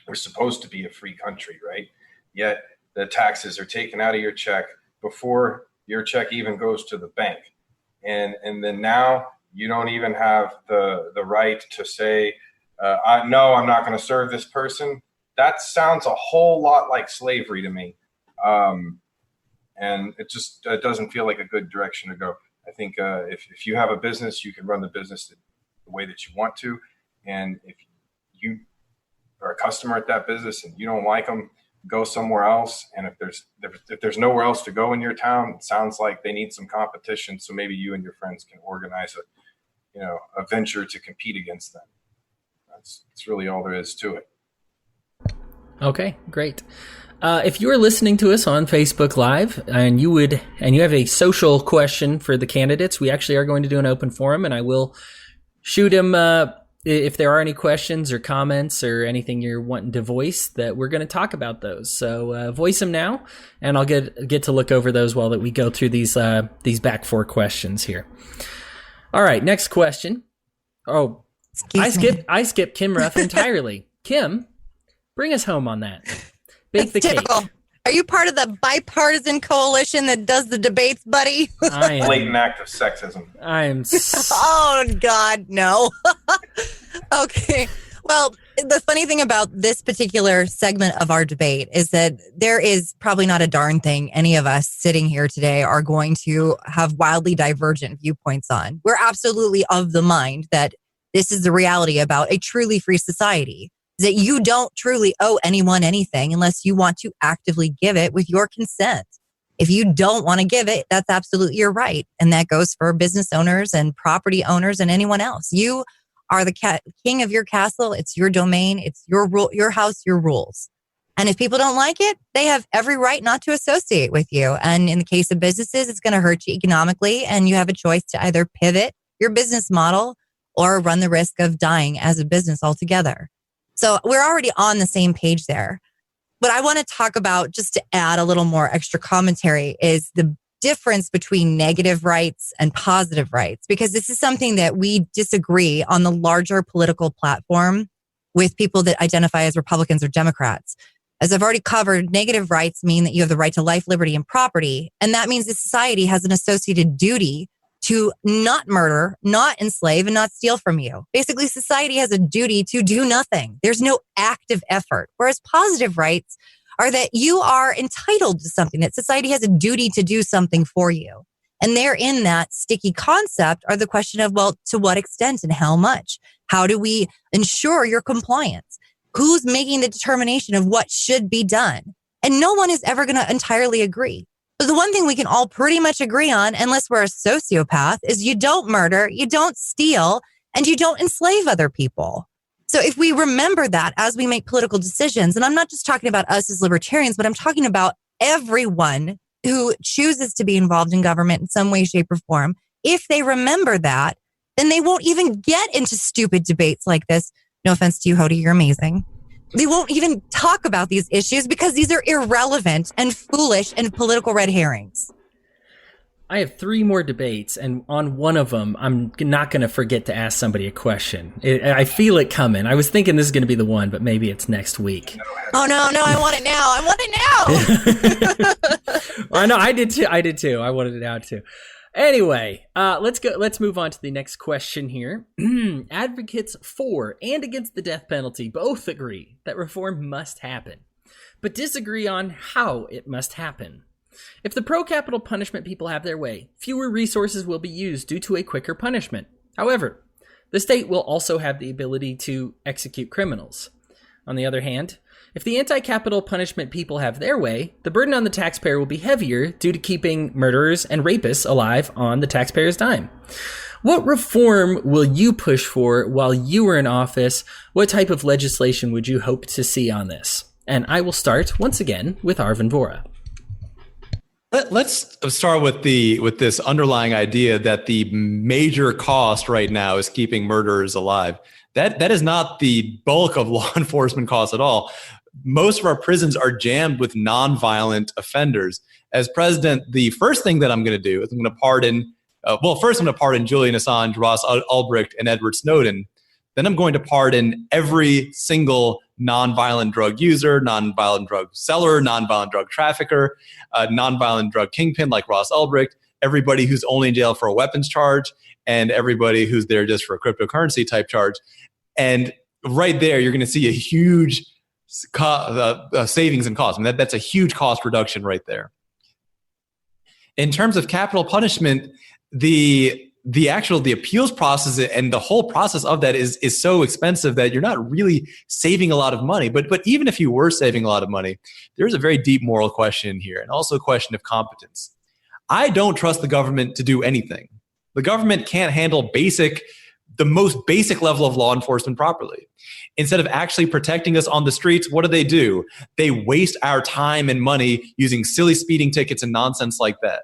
We're supposed to be a free country, right? Yet the taxes are taken out of your check before your check even goes to the bank. And then now you don't even have the right to say, I'm not going to serve this person. That sounds a whole lot like slavery to me. And it just doesn't feel like a good direction to go. I think if you have a business, you can run the business the way that you want to. And if you are a customer at that business and you don't like them, go somewhere else. And if there's nowhere else to go in your town, it sounds like they need some competition. So maybe you and your friends can organize a venture to compete against them. That's really all there is to it.
Okay, great. If you are listening to us on Facebook Live and you have a social question for the candidates, we actually are going to do an open forum, and I will shoot them if there are any questions or comments or anything you're wanting to voice, that we're going to talk about those. So voice them now, and I'll get to look over those while that we go through these back four questions here. All right, next question. Oh, I skipped Kim Ruff entirely. Kim, bring us home on that. Bake the
typical.
cake.
Are you part of the bipartisan coalition that does the debates, buddy?
I am.
Blatant act of sexism.
I am.
Oh, God, no. Okay. Well, the funny thing about this particular segment of our debate is that there is probably not a darn thing any of us sitting here today are going to have wildly divergent viewpoints on. We're absolutely of the mind that this is the reality about a truly free society, that you don't truly owe anyone anything unless you want to actively give it with your consent. If you don't want to give it, that's absolutely your right. And that goes for business owners and property owners and anyone else. You are the king of your castle. It's your domain. It's your rule, your house, your rules. And if people don't like it, they have every right not to associate with you. And in the case of businesses, it's going to hurt you economically. And you have a choice to either pivot your business model or run the risk of dying as a business altogether. So we're already on the same page there. What I want to talk about, just to add a little more extra commentary, is the difference between negative rights and positive rights, because this is something that we disagree on the larger political platform with people that identify as Republicans or Democrats. As I've already covered, negative rights mean that you have the right to life, liberty, and property. And that means that society has an associated duty to not murder, not enslave, and not steal from you. Basically, society has a duty to do nothing. There's no active effort. Whereas positive rights are that you are entitled to something, that society has a duty to do something for you. And therein, that sticky concept are the question of, well, to what extent and how much? How do we ensure your compliance? Who's making the determination of what should be done? And no one is ever going to entirely agree. But the one thing we can all pretty much agree on, unless we're a sociopath, is you don't murder, you don't steal, and you don't enslave other people. So if we remember that as we make political decisions, and I'm not just talking about us as libertarians, but I'm talking about everyone who chooses to be involved in government in some way, shape, or form, if they remember that, then they won't even get into stupid debates like this. No offense to you, Hody, you're amazing. They won't even talk about these issues because these are irrelevant and foolish and political red herrings.
I have 3 more debates, and on one of them, I'm not going to forget to ask somebody a question. I feel it coming. I was thinking this is going to be the one, but maybe it's next week.
Oh, no, I want it now. I want it now.
I know, I did too. I wanted it out too. Anyway, let's move on to the next question here. Advocates for and against the death penalty both agree that reform must happen, but disagree on how it must happen. If the pro-capital punishment people have their way, fewer resources will be used due to a quicker punishment. However, the state will also have the ability to execute criminals. On the other hand, if the anti-capital punishment people have their way, the burden on the taxpayer will be heavier due to keeping murderers and rapists alive on the taxpayer's dime. What reform will you push for while you were in office? What type of legislation would you hope to see on this? And I will start once again with Arvin Vohra.
Let's start with this underlying idea that the major cost right now is keeping murderers alive. That is not the bulk of law enforcement costs at all. Most of our prisons are jammed with nonviolent offenders. As president, the first thing that I'm going to do is I'm going to pardon. First I'm going to pardon Julian Assange, Ross Ulbricht, and Edward Snowden. Then I'm going to pardon every single nonviolent drug user, nonviolent drug seller, nonviolent drug trafficker, nonviolent drug kingpin like Ross Ulbricht, everybody who's only in jail for a weapons charge, and everybody who's there just for a cryptocurrency type charge. And right there, you're going to see a huge savings in cost. I mean, that's a huge cost reduction right there. In terms of capital punishment, the appeals process and the whole process of that is so expensive that you're not really saving a lot of money. But even if you were saving a lot of money, there's a very deep moral question here, and also a question of competence. I don't trust the government to do anything. The government can't handle the most basic level of law enforcement properly. Instead of actually protecting us on the streets, what do? They waste our time and money using silly speeding tickets and nonsense like that.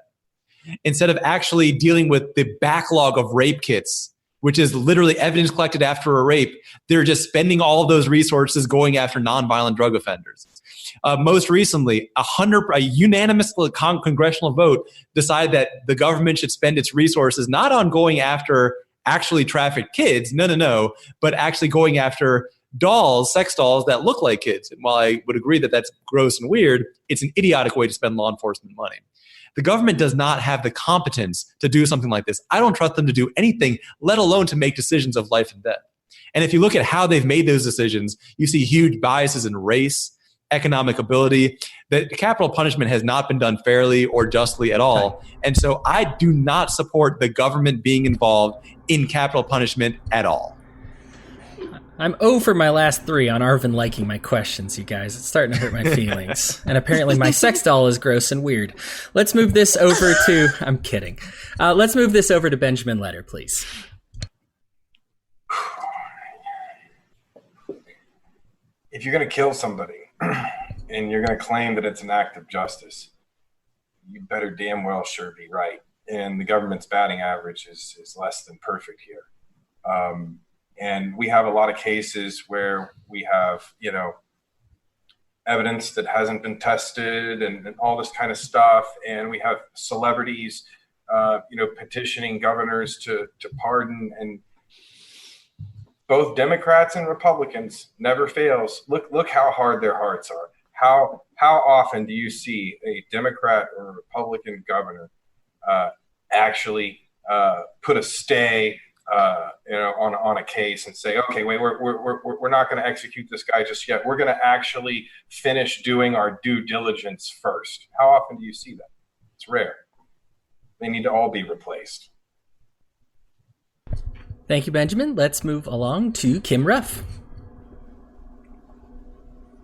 Instead of actually dealing with the backlog of rape kits, which is literally evidence collected after a rape, they're just spending all of those resources going after nonviolent drug offenders. Most recently, a unanimous congressional vote decided that the government should spend its resources not on going after actually trafficked kids, no, but actually going after sex dolls that look like kids. And while I would agree that that's gross and weird, it's an idiotic way to spend law enforcement money. The government does not have the competence to do something like this. I don't trust them to do anything, let alone to make decisions of life and death. And if you look at how they've made those decisions, you see huge biases in race, economic ability. That capital punishment has not been done fairly or justly at all. And so I do not support the government being involved in capital punishment at all.
I'm 0 for my last 3 on Arvin liking my questions, you guys. It's starting to hurt my feelings. And apparently my sex doll is gross and weird. Let's move this over to... I'm kidding. Let's move this over to Benjamin Letter, please.
If you're going to kill somebody and you're going to claim that it's an act of justice, you better damn well sure be right. And the government's batting average is less than perfect here. And we have a lot of cases where we have, evidence that hasn't been tested and all this kind of stuff. And we have celebrities, petitioning governors to pardon. And both Democrats and Republicans never fails. Look how hard their hearts are. How often do you see a Democrat or a Republican governor actually put a stay on a case and say, okay, wait, we're not going to execute this guy just yet. We're going to actually finish doing our due diligence first. How often do you see that? It's rare. They need to all be replaced.
Thank you, Benjamin. Let's move along to Kim Ruff.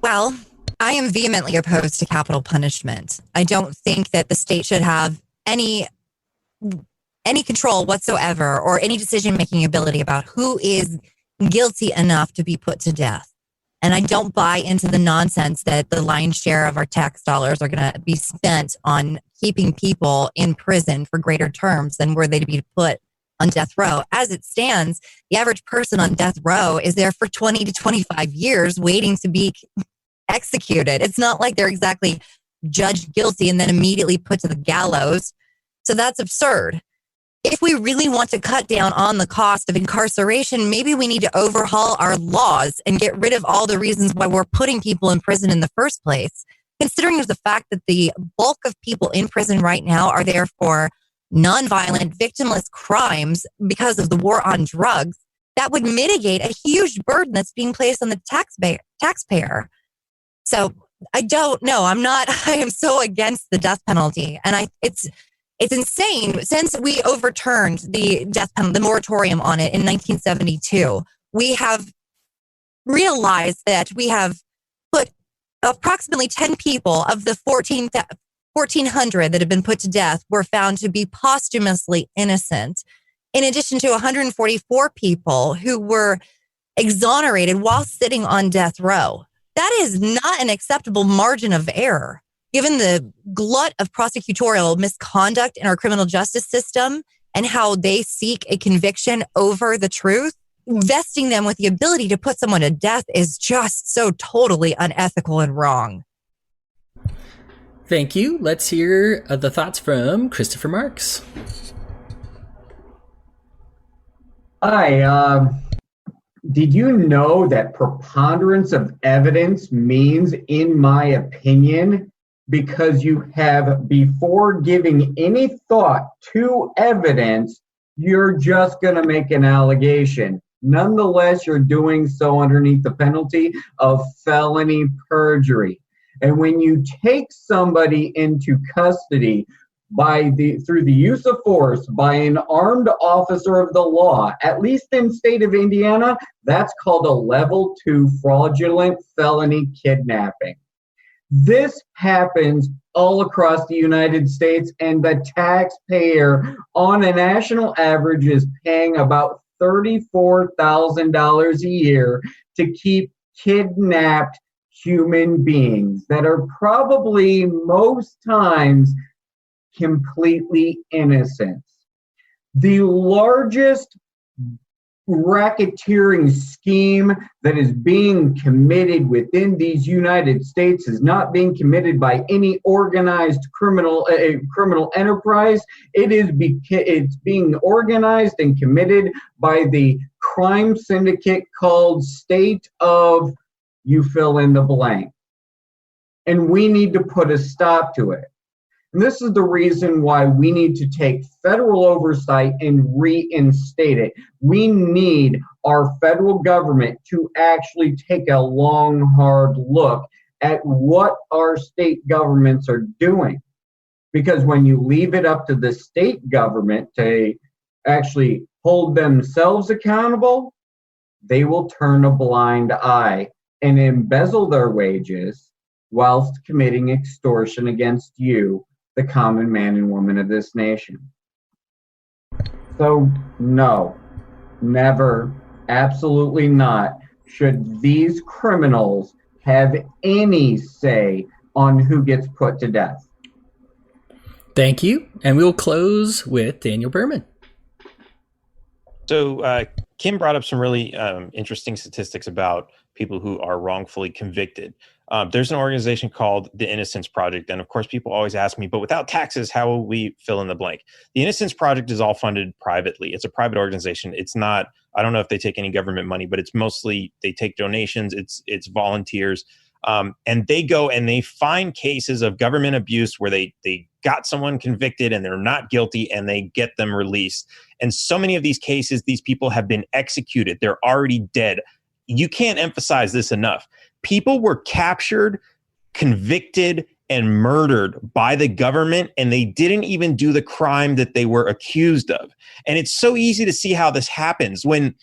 Well, I am vehemently opposed to capital punishment. I don't think that the state should have any control whatsoever or any decision-making ability about who is guilty enough to be put to death. And I don't buy into the nonsense that the lion's share of our tax dollars are going to be spent on keeping people in prison for greater terms than were they to be put on death row. As it stands, the average person on death row is there for 20 to 25 years waiting to be executed. It's not like they're exactly judged guilty and then immediately put to the gallows. So that's absurd. If we really want to cut down on the cost of incarceration, maybe we need to overhaul our laws and get rid of all the reasons why we're putting people in prison in the first place. Considering the fact that the bulk of people in prison right now are there for nonviolent, victimless crimes because of the war on drugs, that would mitigate a huge burden that's being placed on the taxpayer. So I don't know. I am so against the death penalty. And it's insane. Since we overturned the death penalty, the moratorium on it in 1972, we have realized that we have put approximately 10 people of the 1,400 that have been put to death were found to be posthumously innocent, in addition to 144 people who were exonerated while sitting on death row. That is not an acceptable margin of error. Given the glut of prosecutorial misconduct in our criminal justice system and how they seek a conviction over the truth, vesting them with the ability to put someone to death is just so totally unethical and wrong.
Thank you. Let's hear the thoughts from Christopher Marks.
Hi. Did you know that preponderance of evidence means, in my opinion, because you have, before giving any thought to evidence, you're just going to make an allegation. Nonetheless, you're doing so underneath the penalty of felony perjury. And when you take somebody into custody through the use of force by an armed officer of the law, at least in the state of Indiana, that's called a level 2 fraudulent felony kidnapping. This happens all across the United States, and the taxpayer on a national average is paying about $34,000 a year to keep kidnapped human beings that are probably most times completely innocent. The largest racketeering scheme that is being committed within these United States is not being committed by any organized criminal enterprise. It's being organized and committed by the crime syndicate called State of you fill in the blank. And we need to put a stop to it. And this is the reason why we need to take federal oversight and reinstate it. We need our federal government to actually take a long, hard look at what our state governments are doing. Because when you leave it up to the state government to actually hold themselves accountable, they will turn a blind eye and embezzle their wages whilst committing extortion against you, the common man and woman of this nation. So no, never, absolutely not should these criminals have any say on who gets put to death.
Thank you. And we'll close with Daniel Behrman.
So Kim brought up some really interesting statistics about people who are wrongfully convicted. There's an organization called the Innocence Project. And of course, people always ask me, but without taxes, how will we fill in the blank? The Innocence Project is all funded privately. It's a private organization. It's not, I don't know if they take any government money, but it's mostly, they take donations. It's volunteers. And they go and they find cases of government abuse where they got someone convicted and they're not guilty and they get them released. And so many of these cases, these people have been executed. They're already dead. You can't emphasize this enough. People were captured, convicted, and murdered by the government, and they didn't even do the crime that they were accused of. And it's so easy to see how this happens when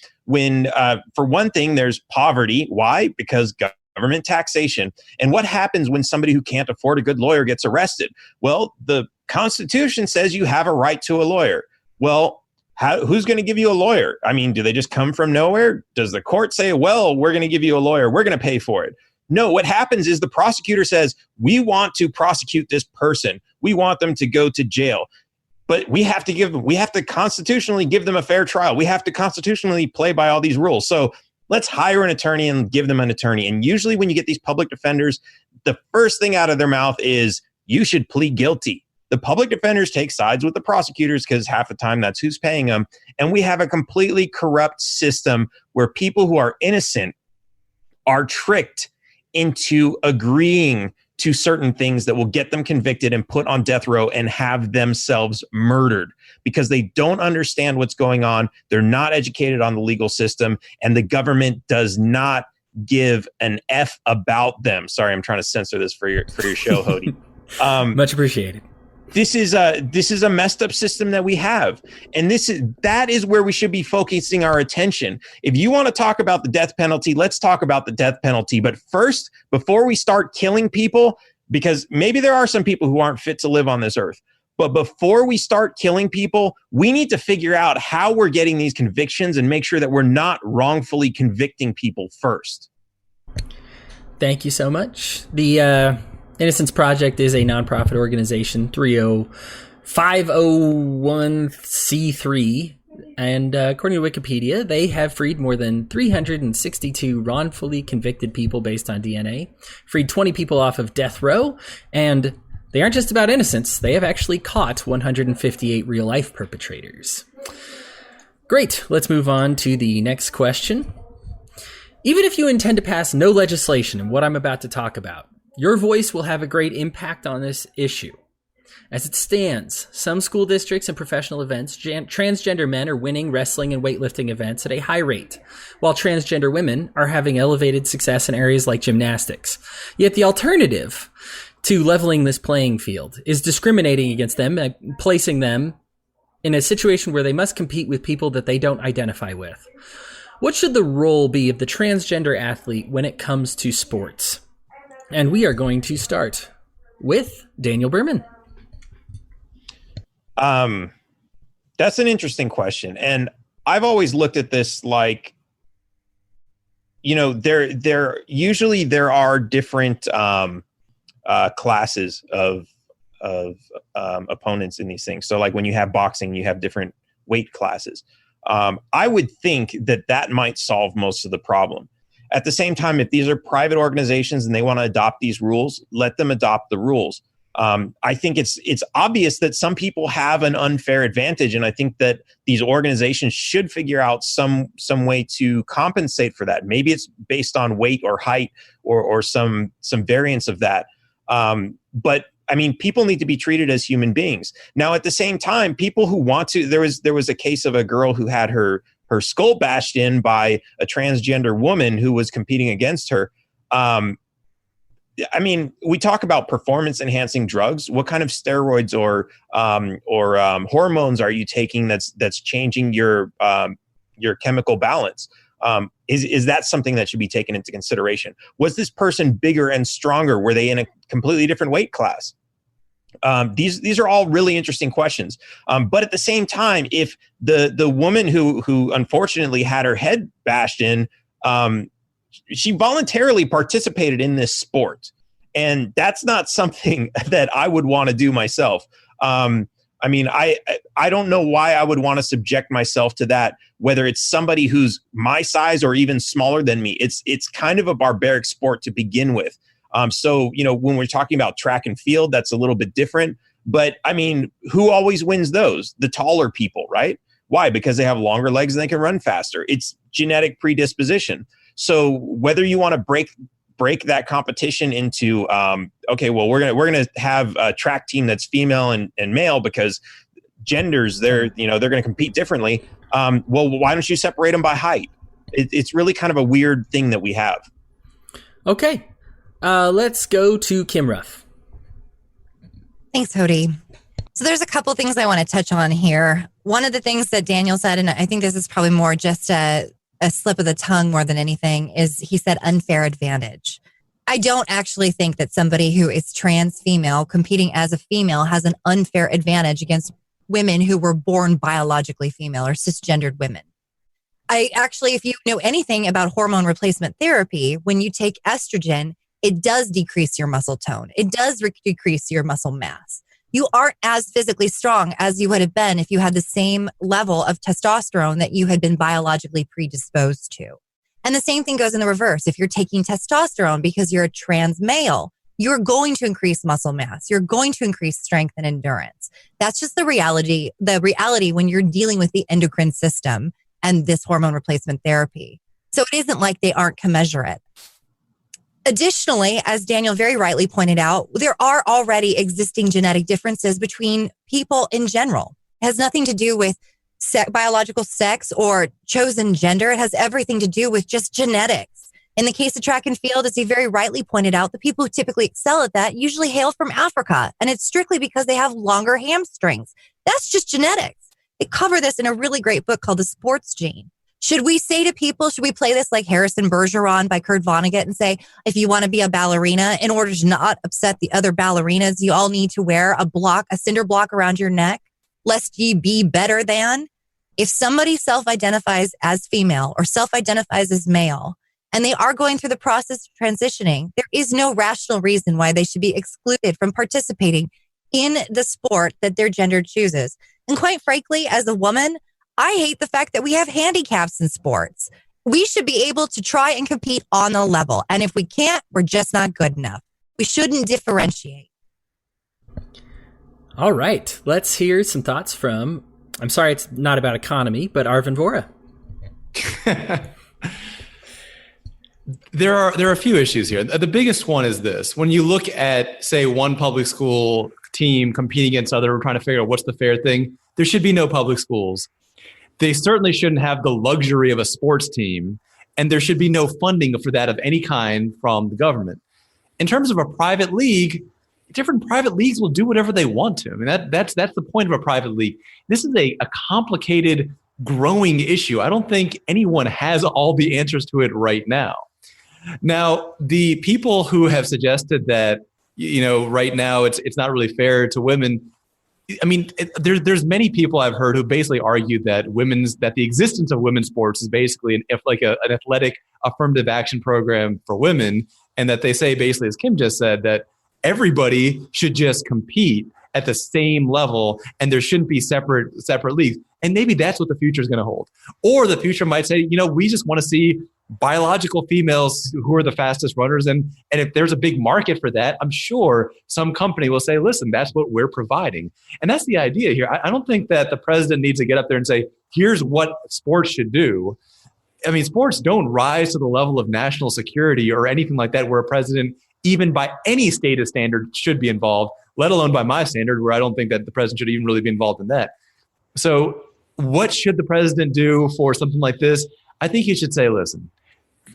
for one thing, there's poverty. Why? Because government taxation. And what happens when somebody who can't afford a good lawyer gets arrested? Well, the Constitution says you have a right to a lawyer. Well, who's going to give you a lawyer? I mean, do they just come from nowhere? Does the court say, well, we're going to give you a lawyer, we're going to pay for it? No, what happens is the prosecutor says, we want to prosecute this person. We want them to go to jail. But we have to constitutionally give them a fair trial. We have to constitutionally play by all these rules. So let's hire an attorney and give them an attorney. And usually when you get these public defenders, the first thing out of their mouth is, you should plead guilty. The public defenders take sides with the prosecutors because half the time that's who's paying them. And we have a completely corrupt system where people who are innocent are tricked into agreeing to certain things that will get them convicted and put on death row and have themselves murdered because they don't understand what's going on. They're not educated on the legal system, and the government does not give an F about them. Sorry, I'm trying to censor this for your show, Hody.
Much appreciated.
This is a messed up system that we have. And that is where we should be focusing our attention. If you want to talk about the death penalty, let's talk about the death penalty. But first, before we start killing people, because maybe there are some people who aren't fit to live on this earth, but before we start killing people, we need to figure out how we're getting these convictions and make sure that we're not wrongfully convicting people first.
Thank you so much. The Innocence Project is a nonprofit organization, 501c3, and according to Wikipedia, they have freed more than 362 wrongfully convicted people based on DNA, freed 20 people off of death row, and they aren't just about innocence, they have actually caught 158 real-life perpetrators. Great, let's move on to the next question. Even if you intend to pass no legislation in what I'm about to talk about, your voice will have a great impact on this issue. As it stands, some school districts and professional events, transgender men are winning wrestling and weightlifting events at a high rate, while transgender women are having elevated success in areas like gymnastics. Yet the alternative to leveling this playing field is discriminating against them and placing them in a situation where they must compete with people that they don't identify with. What should the role be of the transgender athlete when it comes to sports? And we are going to start with Daniel Behrman.
That's an interesting question. And I've always looked at this like, there are different classes of opponents in these things. So like when you have boxing, you have different weight classes. I would think that might solve most of the problem. At the same time, if these are private organizations and they want to adopt these rules, let them adopt the rules. I think it's obvious that some people have an unfair advantage, and I think that these organizations should figure out some way to compensate for that. Maybe it's based on weight or height or some variance of that. But I mean, people need to be treated as human beings. Now, at the same time, people who want to, there was a case of a girl who had her skull bashed in by a transgender woman who was competing against her. I mean, we talk about performance enhancing drugs. What kind of steroids or hormones are you taking that's changing your chemical balance? Is that something that should be taken into consideration? Was this person bigger and stronger? Were they in a completely different weight class? These are all really interesting questions. But at the same time, if the woman who unfortunately had her head bashed in, she voluntarily participated in this sport, and that's not something that I would want to do myself. I mean, I don't know why I would want to subject myself to that, whether it's somebody who's my size or even smaller than me. It's kind of a barbaric sport to begin with. So, when we're talking about track and field, that's a little bit different. But I mean, who always wins those? The taller people, right? Why? Because they have longer legs and they can run faster. It's genetic predisposition. So whether you want to break that competition into, okay, well, we're gonna have a track team that's female and male because genders, they're going to compete differently. Well, why don't you separate them by height? It's really kind of a weird thing that we have.
Okay. Let's go to Kim Ruff.
Thanks, Hody. So there's a couple things I want to touch on here. One of the things that Daniel said, and I think this is probably more just a slip of the tongue more than anything, is he said unfair advantage. I don't actually think that somebody who is trans female competing as a female has an unfair advantage against women who were born biologically female or cisgendered women. I actually, if you know anything about hormone replacement therapy, when you take estrogen, it does decrease your muscle tone. It does decrease your muscle mass. You aren't as physically strong as you would have been if you had the same level of testosterone that you had been biologically predisposed to. And the same thing goes in the reverse. If you're taking testosterone because you're a trans male, you're going to increase muscle mass. You're going to increase strength and endurance. That's just the reality when you're dealing with the endocrine system and this hormone replacement therapy. So it isn't like they aren't commensurate. Additionally, as Daniel very rightly pointed out, there are already existing genetic differences between people in general. It has nothing to do with biological sex or chosen gender. It has everything to do with just genetics. In the case of track and field, as he very rightly pointed out, the people who typically excel at that usually hail from Africa, and it's strictly because they have longer hamstrings. That's just genetics. They cover this in a really great book called The Sports Gene. Should we say to people, should we play this like Harrison Bergeron by Kurt Vonnegut and say, if you want to be a ballerina, in order to not upset the other ballerinas, you all need to wear a cinder block around your neck, lest ye be better than? If somebody self-identifies as female or self-identifies as male, and they are going through the process of transitioning, there is no rational reason why they should be excluded from participating in the sport that their gender chooses. And quite frankly, as a woman, I hate the fact that we have handicaps in sports. We should be able to try and compete on a level. And if we can't, we're just not good enough. We shouldn't differentiate.
All right. Let's hear some thoughts from, I'm sorry it's not about economy, but Arvin Vohra.
There are a few issues here. The biggest one is this. When you look at, say, one public school team competing against other, we're trying to figure out what's the fair thing. There should be no public schools. They certainly shouldn't have the luxury of a sports team, and there should be no funding for that of any kind from the government. In terms of a private league, different private leagues will do whatever they want to. I mean, that's the point of a private league. This is a complicated, growing issue. I don't think anyone has all the answers to it right now. Now, the people who have suggested that, right now it's not really fair to women. I mean, there's many people I've heard who basically argue that the existence of women's sports is basically an athletic affirmative action program for women, and that they say basically, as Kim just said, that everybody should just compete at the same level, and there shouldn't be separate leagues. And maybe that's what the future is going to hold. Or the future might say, we just want to see biological females who are the fastest runners. And if there's a big market for that, I'm sure some company will say, listen, that's what we're providing. And that's the idea here. I don't think that the president needs to get up there and say, here's what sports should do. I mean, sports don't rise to the level of national security or anything like that, where a president, even by any stated standard, should be involved, let alone by my standard, where I don't think that the president should even really be involved in that. So what should the president do for something like this? I think he should say, listen,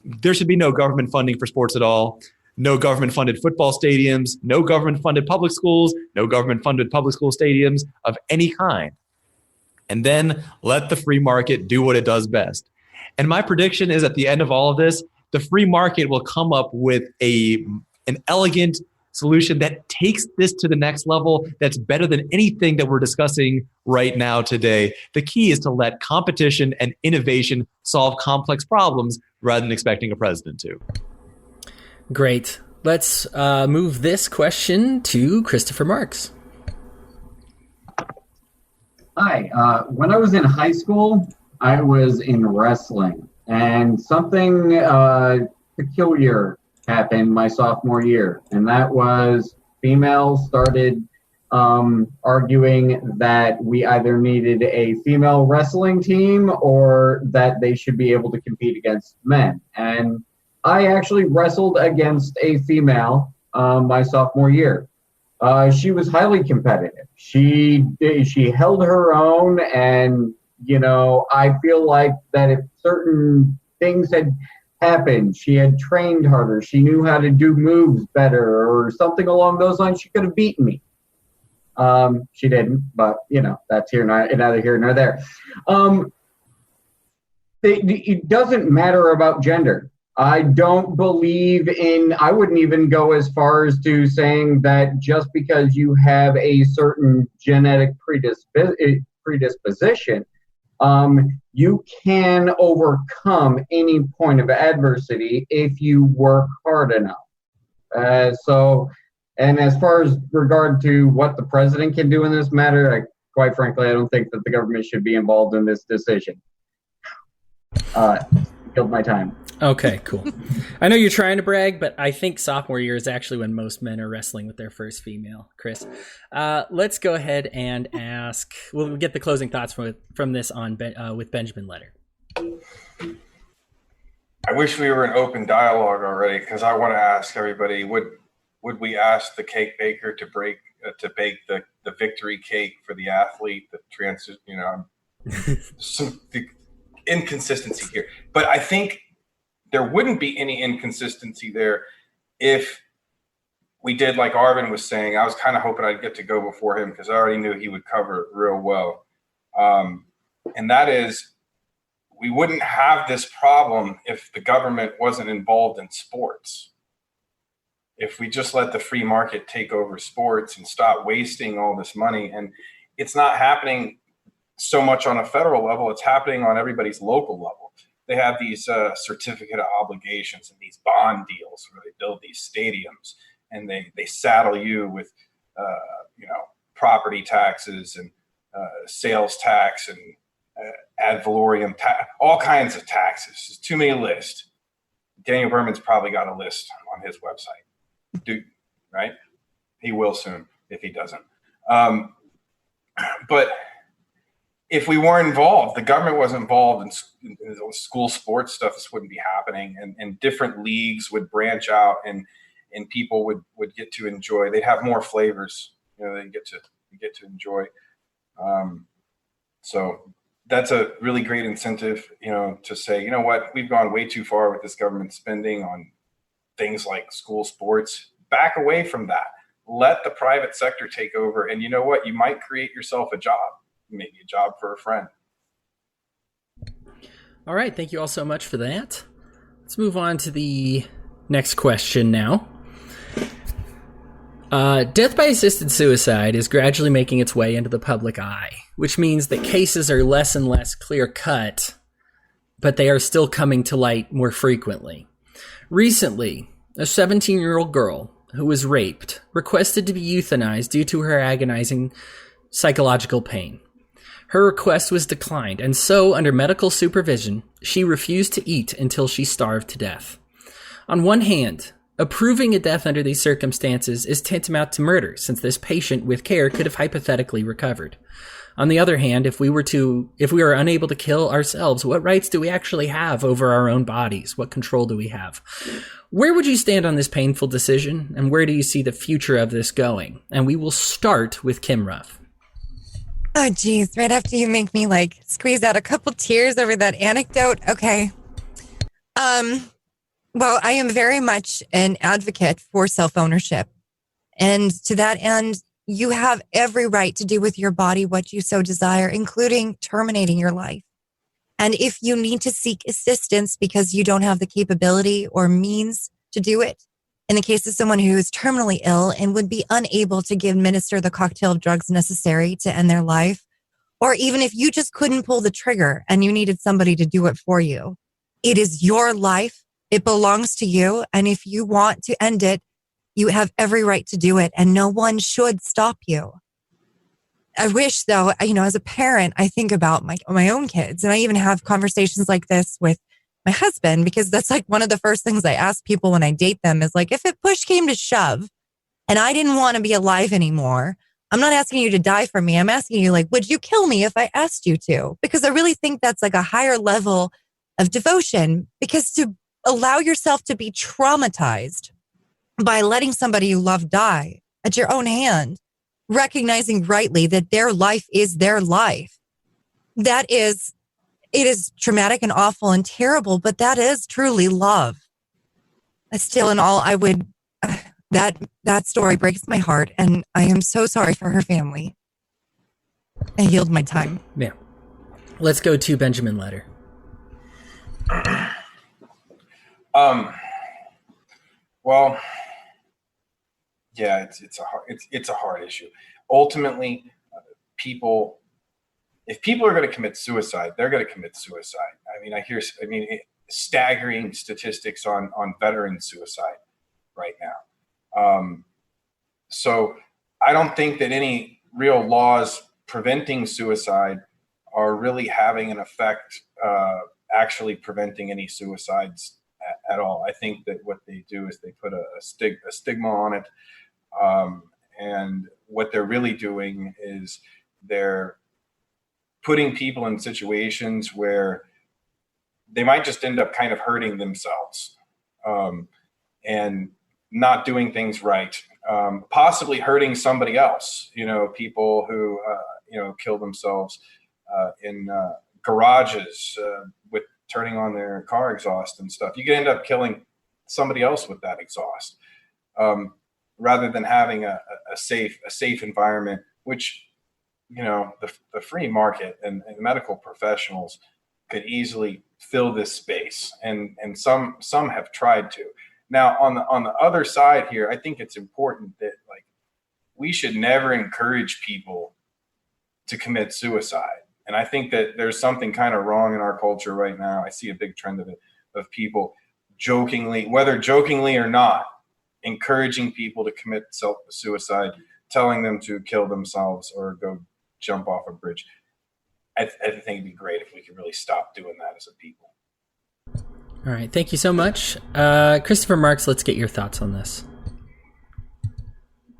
there should be no government funding for sports at all, no government-funded football stadiums, no government-funded public schools, no government-funded public school stadiums of any kind. And then let the free market do what it does best. And my prediction is, at the end of all of this, the free market will come up with an elegant solution that takes this to the next level, that's better than anything that we're discussing right now today. The key is to let competition and innovation solve complex problems rather than expecting a president to.
Great. Let's move this question to Christopher Marks.
Hi. When I was in high school, I was in wrestling, and something peculiar happened my sophomore year, and that was females started arguing that we either needed a female wrestling team or that they should be able to compete against men. And I actually wrestled against a female my sophomore year. She was highly competitive. She held her own, and I feel like that if certain things had happened, she had trained harder, she knew how to do moves better or something along those lines, she could have beaten me. She didn't, but that's neither here nor there. It doesn't matter about gender. I don't believe I wouldn't even go as far as to saying that just because you have a certain genetic predisposition, you can overcome any point of adversity if you work hard enough. And as far as regard to what the president can do in this matter, quite frankly, I don't think that the government should be involved in this decision. Killed my time.
Okay, cool. I know you're trying to brag, but I think sophomore year is actually when most men are wrestling with their first female. Chris, let's go ahead and ask. We'll get the closing thoughts from this on with Benjamin Letter.
I wish we were in open dialogue already, because I want to ask everybody: would we ask the cake baker to bake the victory cake for the athlete, the inconsistency here. But I think there wouldn't be any inconsistency there if we did like Arvin was saying. I was kind of hoping I'd get to go before him because I already knew he would cover it real well. And that is, we wouldn't have this problem if the government wasn't involved in sports. If we just let the free market take over sports and stop wasting all this money. And it's not happening so much on a federal level, it's happening on everybody's local level. They have these certificate of obligations and these bond deals where they build these stadiums and they saddle you with, property taxes and sales tax and ad valorem tax, all kinds of taxes. There's too many lists. Daniel Behrman's probably got a list on his website. Dude, right? He will soon if he doesn't. But if we weren't involved, the government wasn't involved in school sports stuff, this wouldn't be happening. And different leagues would branch out and people would get to enjoy. They'd have more flavors, they get to enjoy. So that's a really great incentive, to say, you know what, we've gone way too far with this government spending on things like school sports. Back away from that. Let the private sector take over. And you know what? You might create yourself a job, maybe a job for a friend.
All right. Thank you all so much for that. Let's move on to the next question now. Death by assisted suicide is gradually making its way into the public eye, which means that cases are less and less clear-cut, but they are still coming to light more frequently. Recently, a 17-year-old girl who was raped requested to be euthanized due to her agonizing psychological pain. Her request was declined, and so, under medical supervision, she refused to eat until she starved to death. On one hand, approving a death under these circumstances is tantamount to murder, since this patient, with care, could have hypothetically recovered. On the other hand, if we are unable to kill ourselves, what rights do we actually have over our own bodies? What control do we have? Where would you stand on this painful decision, and where do you see the future of this going? And we will start with Kim Ruff.
Oh, geez. Right after you make me squeeze out a couple tears over that anecdote. Okay. Well, I am very much an advocate for self-ownership. And to that end, you have every right to do with your body what you so desire, including terminating your life. And if you need to seek assistance because you don't have the capability or means to do it, in the case of someone who is terminally ill and would be unable to administer the cocktail of drugs necessary to end their life, or even if you just couldn't pull the trigger and you needed somebody to do it for you, it is your life. It belongs to you. And if you want to end it, you have every right to do it, and no one should stop you. I wish, though, as a parent, I think about my own kids, and I even have conversations like this with my husband, because that's one of the first things I ask people when I date them is if it push came to shove and I didn't want to be alive anymore, I'm not asking you to die for me. I'm asking you, would you kill me if I asked you to? Because I really think that's a higher level of devotion, because to allow yourself to be traumatized by letting somebody you love die at your own hand, recognizing rightly that their life is their life. It is traumatic and awful and terrible, but that is truly love. Still in all, that story breaks my heart, and I am so sorry for her family. I yield my time.
Yeah. Let's go to Benjamin Letter.
Well, yeah, it's a hard issue. Ultimately, if people are going to commit suicide, they're going to commit suicide. I mean, staggering statistics on veteran suicide right now. So I don't think that any real laws preventing suicide are really having an effect, actually preventing any suicides at all. I think that what they do is they put a stigma on it. And what they're really doing is they're putting people in situations where they might just end up kind of hurting themselves, and not doing things right, possibly hurting somebody else. People who kill themselves in garages with turning on their car exhaust and stuff. You can end up killing somebody else with that exhaust, rather than having a safe environment, which the free market and medical professionals could easily fill this space, and some have tried to. Now, on the other side here, I think it's important that we should never encourage people to commit suicide. And I think that there's something kind of wrong in our culture right now. I see a big trend of people whether jokingly or not, encouraging people to commit suicide, telling them to kill themselves or go jump off a bridge. I think it'd be great if we could really stop doing that as a people.
All right. Thank you so much. Christopher Marks, let's get your thoughts on this.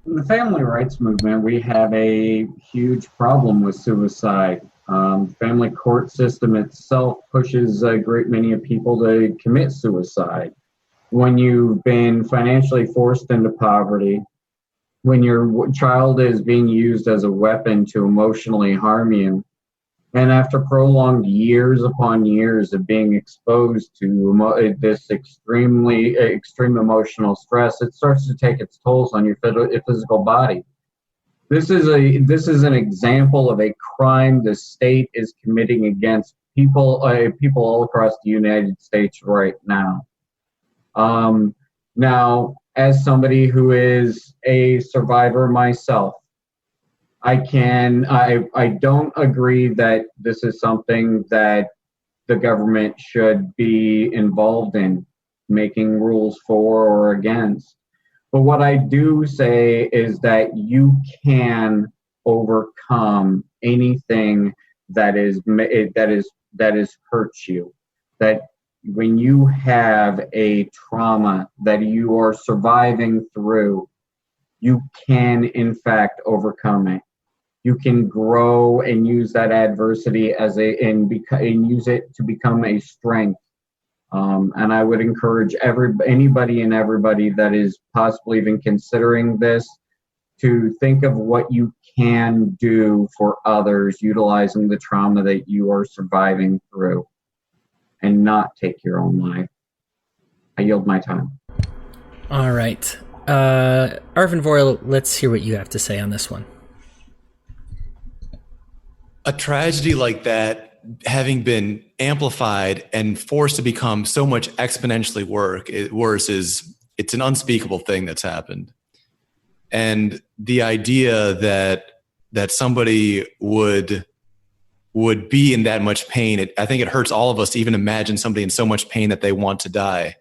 In the family rights movement, we have a huge problem with suicide. Family court system itself pushes a great many of people to commit suicide. When you've been financially forced into poverty, when your child is being used as a weapon to emotionally harm you, and after prolonged years upon years of being exposed to this extreme emotional stress, it starts to take its tolls on your physical body. This is an example of a crime the state is committing against people all across the United States right now. Now, as somebody who is a survivor myself, I don't agree that this is something that the government should be involved in making rules for or against. But what I do say is that you can overcome anything that is hurt you. That when you have a trauma that you are surviving through, you can in fact overcome it. You can grow and use that adversity and use it to become a strength. And I would encourage anybody and everybody that is possibly even considering this to think of what you can do for others utilizing the trauma that you are surviving through, and not take your own life. I yield my time.
All right. Arvin Vohra, let's hear what you have to say on this one.
A tragedy like that, having been amplified and forced to become so much exponentially worse, it's an unspeakable thing that's happened. And the idea that somebody would be in that much pain, I think it hurts all of us to even imagine somebody in so much pain that they want to die,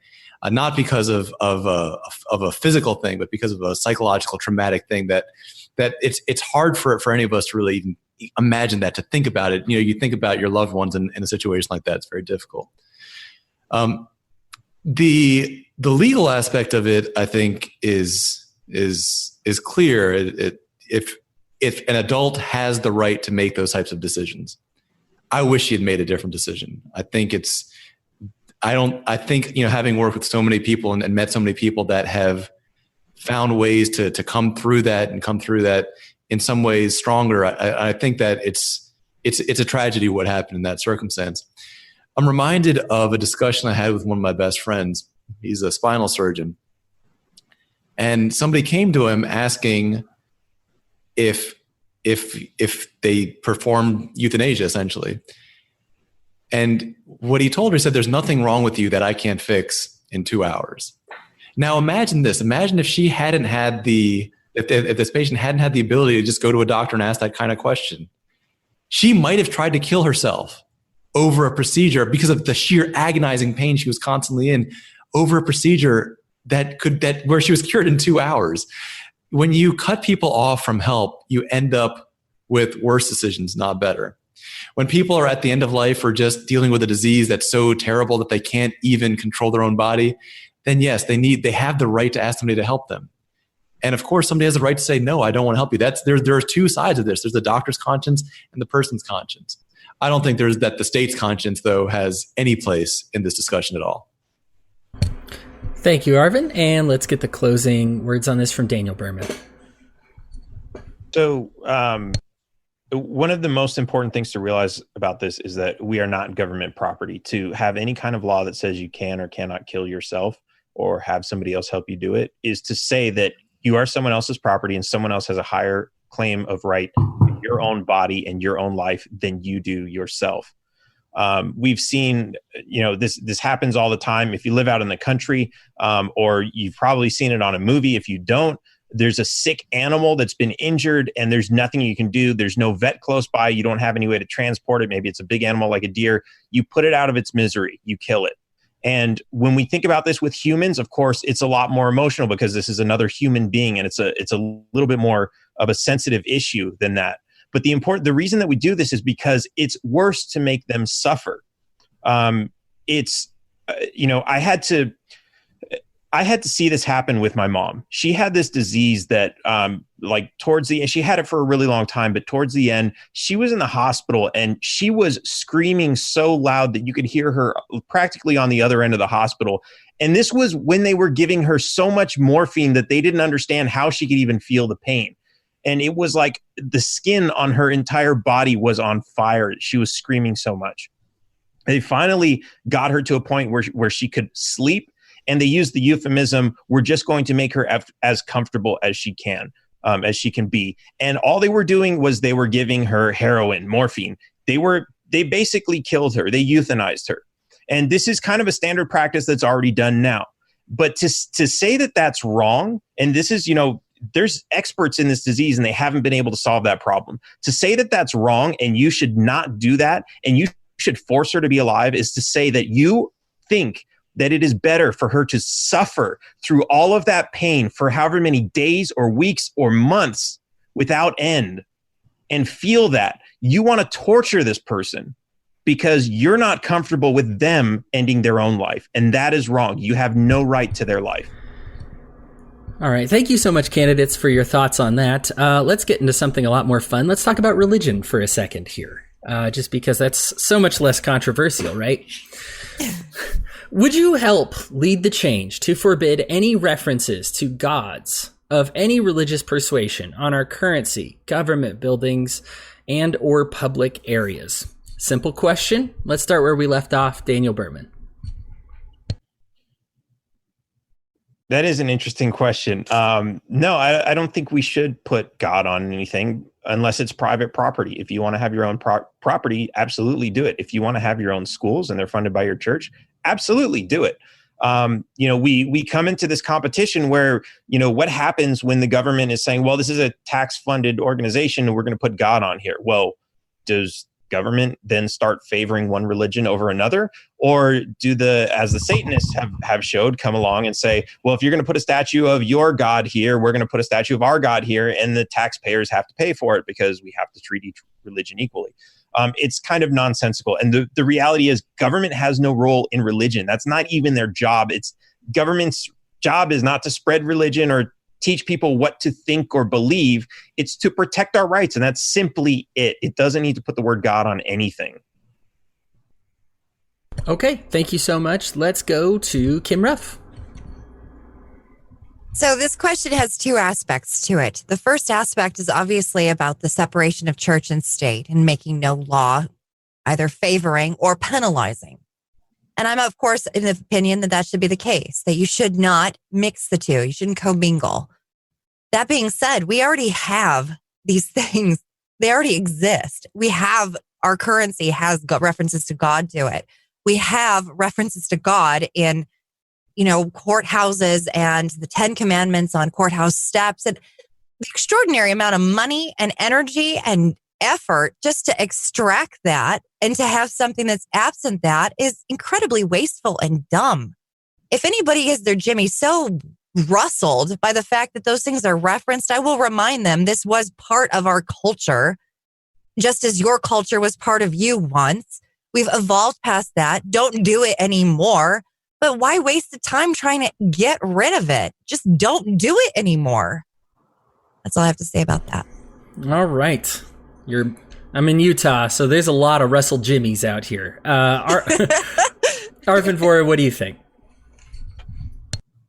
not because of a physical thing, but because of a psychological traumatic thing that it's hard for any of us to really even imagine that, to think about it. You think about your loved ones in a situation like that. It's very difficult. The legal aspect of it, I think, is clear. If an adult has the right to make those types of decisions, I wish he had made a different decision. I think having worked with so many people and met so many people that have found ways to come through that and come through that in some ways stronger, I think that it's a tragedy what happened in that circumstance. I'm reminded of a discussion I had with one of my best friends. He's a spinal surgeon. And somebody came to him asking if they performed euthanasia, essentially. And what he told her, he said, "There's nothing wrong with you that I can't fix. in 2 hours. Now imagine this. Imagine if she hadn't had if this patient hadn't had the ability to just go to a doctor and ask that kind of question. She might have tried to kill herself over a procedure because of the sheer agonizing pain she was constantly in, over a procedure where she was cured in 2 hours. When you cut people off from help, you end up with worse decisions, not better. When people are at the end of life or just dealing with a disease that's so terrible that they can't even control their own body, then yes, they have the right to ask somebody to help them. And of course, somebody has the right to say, no, I don't want to help you. There are two sides of this. There's the doctor's conscience and the person's conscience. I don't think that the state's conscience, though, has any place in this discussion at all.
Thank you, Arvin. And let's get the closing words on this from Daniel Behrman.
So one of the most important things to realize about this is that we are not government property. To have any kind of law that says you can or cannot kill yourself or have somebody else help you do it is to say that you are someone else's property and someone else has a higher claim of right to your own body and your own life than you do yourself. We've seen, this happens all the time. If you live out in the country, or you've probably seen it on a movie. If you don't, there's a sick animal that's been injured and there's nothing you can do. There's no vet close by. You don't have any way to transport it. Maybe it's a big animal like a deer. You put it out of its misery. You kill it. And when we think about this with humans, of course, it's a lot more emotional because this is another human being and it's a little bit more of a sensitive issue than that. But the reason that we do this is because it's worse to make them suffer. I had to see this happen with my mom. She had this disease that towards the end, she had it for a really long time, but towards the end, she was in the hospital and she was screaming so loud that you could hear her practically on the other end of the hospital. And this was when they were giving her so much morphine that they didn't understand how she could even feel the pain. And it was like the skin on her entire body was on fire. She was screaming so much. They finally got her to a point where she could sleep. And they used the euphemism, we're just going to make her as comfortable as she can be. And all they were doing was they were giving her heroin, morphine. They basically killed her. They euthanized her. And this is kind of a standard practice that's already done now. But to say that that's wrong, and this is, there's experts in this disease and they haven't been able to solve that problem. To say that that's wrong and you should not do that and you should force her to be alive is to say that you think that it is better for her to suffer through all of that pain for however many days or weeks or months without end and feel that. You want to torture this person because you're not comfortable with them ending their own life. And that is wrong. You have no right to their life.
All right. Thank you so much, candidates, for your thoughts on that. Let's get into something a lot more fun. Let's talk about religion for a second here, just because that's so much less controversial, right? Would you help lead the change to forbid any references to gods of any religious persuasion on our currency, government buildings, and or public areas? Simple question. Let's start where we left off. Daniel Behrman.
That is an interesting question. No, I don't think we should put God on anything unless it's private property. If you want to have your own property, absolutely do it. If you want to have your own schools and they're funded by your church, absolutely do it. We come into this competition where, what happens when the government is saying, well, this is a tax-funded organization and we're going to put God on here. Well, does government then start favoring one religion over another? Or as the Satanists have showed, come along and say, well, if you're going to put a statue of your God here, we're going to put a statue of our God here, and the taxpayers have to pay for it because we have to treat each religion equally. It's kind of nonsensical. And the reality is government has no role in religion. That's not even their job. Government's job is not to spread religion or teach people what to think or believe. It's to protect our rights. And that's simply it. It doesn't need to put the word God on anything.
Okay. Thank you so much. Let's go to Kim Ruff.
So this question has two aspects to it. The first aspect is obviously about the separation of church and state and making no law either favoring or penalizing. And I'm, of course, in the opinion that should be the case, that you should not mix the two. You shouldn't commingle. That being said, we already have these things. They already exist. We have our currency has got references to God to it. We have references to God in courthouses and the 10 Commandments on courthouse steps, and the extraordinary amount of money and energy and effort just to extract that and to have something that's absent that is incredibly wasteful and dumb. If anybody is their Jimmy so rustled by the fact that those things are referenced, I will remind them this was part of our culture, just as your culture was part of you once. We've evolved past that. Don't do it anymore. But why waste the time trying to get rid of it? Just don't do it anymore. That's all I have to say about that.
All right. I'm in Utah, so there's a lot of Russell Jimmies out here. Arvin Vohra, what do you think?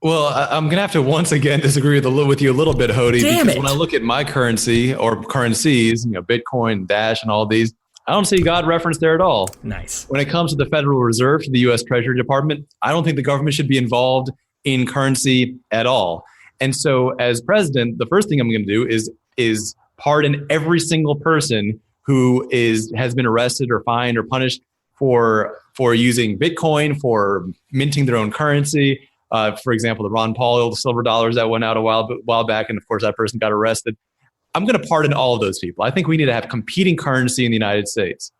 Well, I'm going to have to once again disagree with you a little bit, Hody.
Damn
because
it.
when I look at my currency or currencies, Bitcoin, Dash, and all these, I don't see God referenced there at all.
Nice.
When it comes to the Federal Reserve, to the U.S. Treasury Department, I don't think the government should be involved in currency at all. And so as president, the first thing I'm going to do is pardon every single person who has been arrested or fined or punished for using Bitcoin, for minting their own currency. For example, the Ron Paul, the silver dollars that went out a while back, and of course that person got arrested. I'm going to pardon all of those people. I think we need to have competing currency in the United States.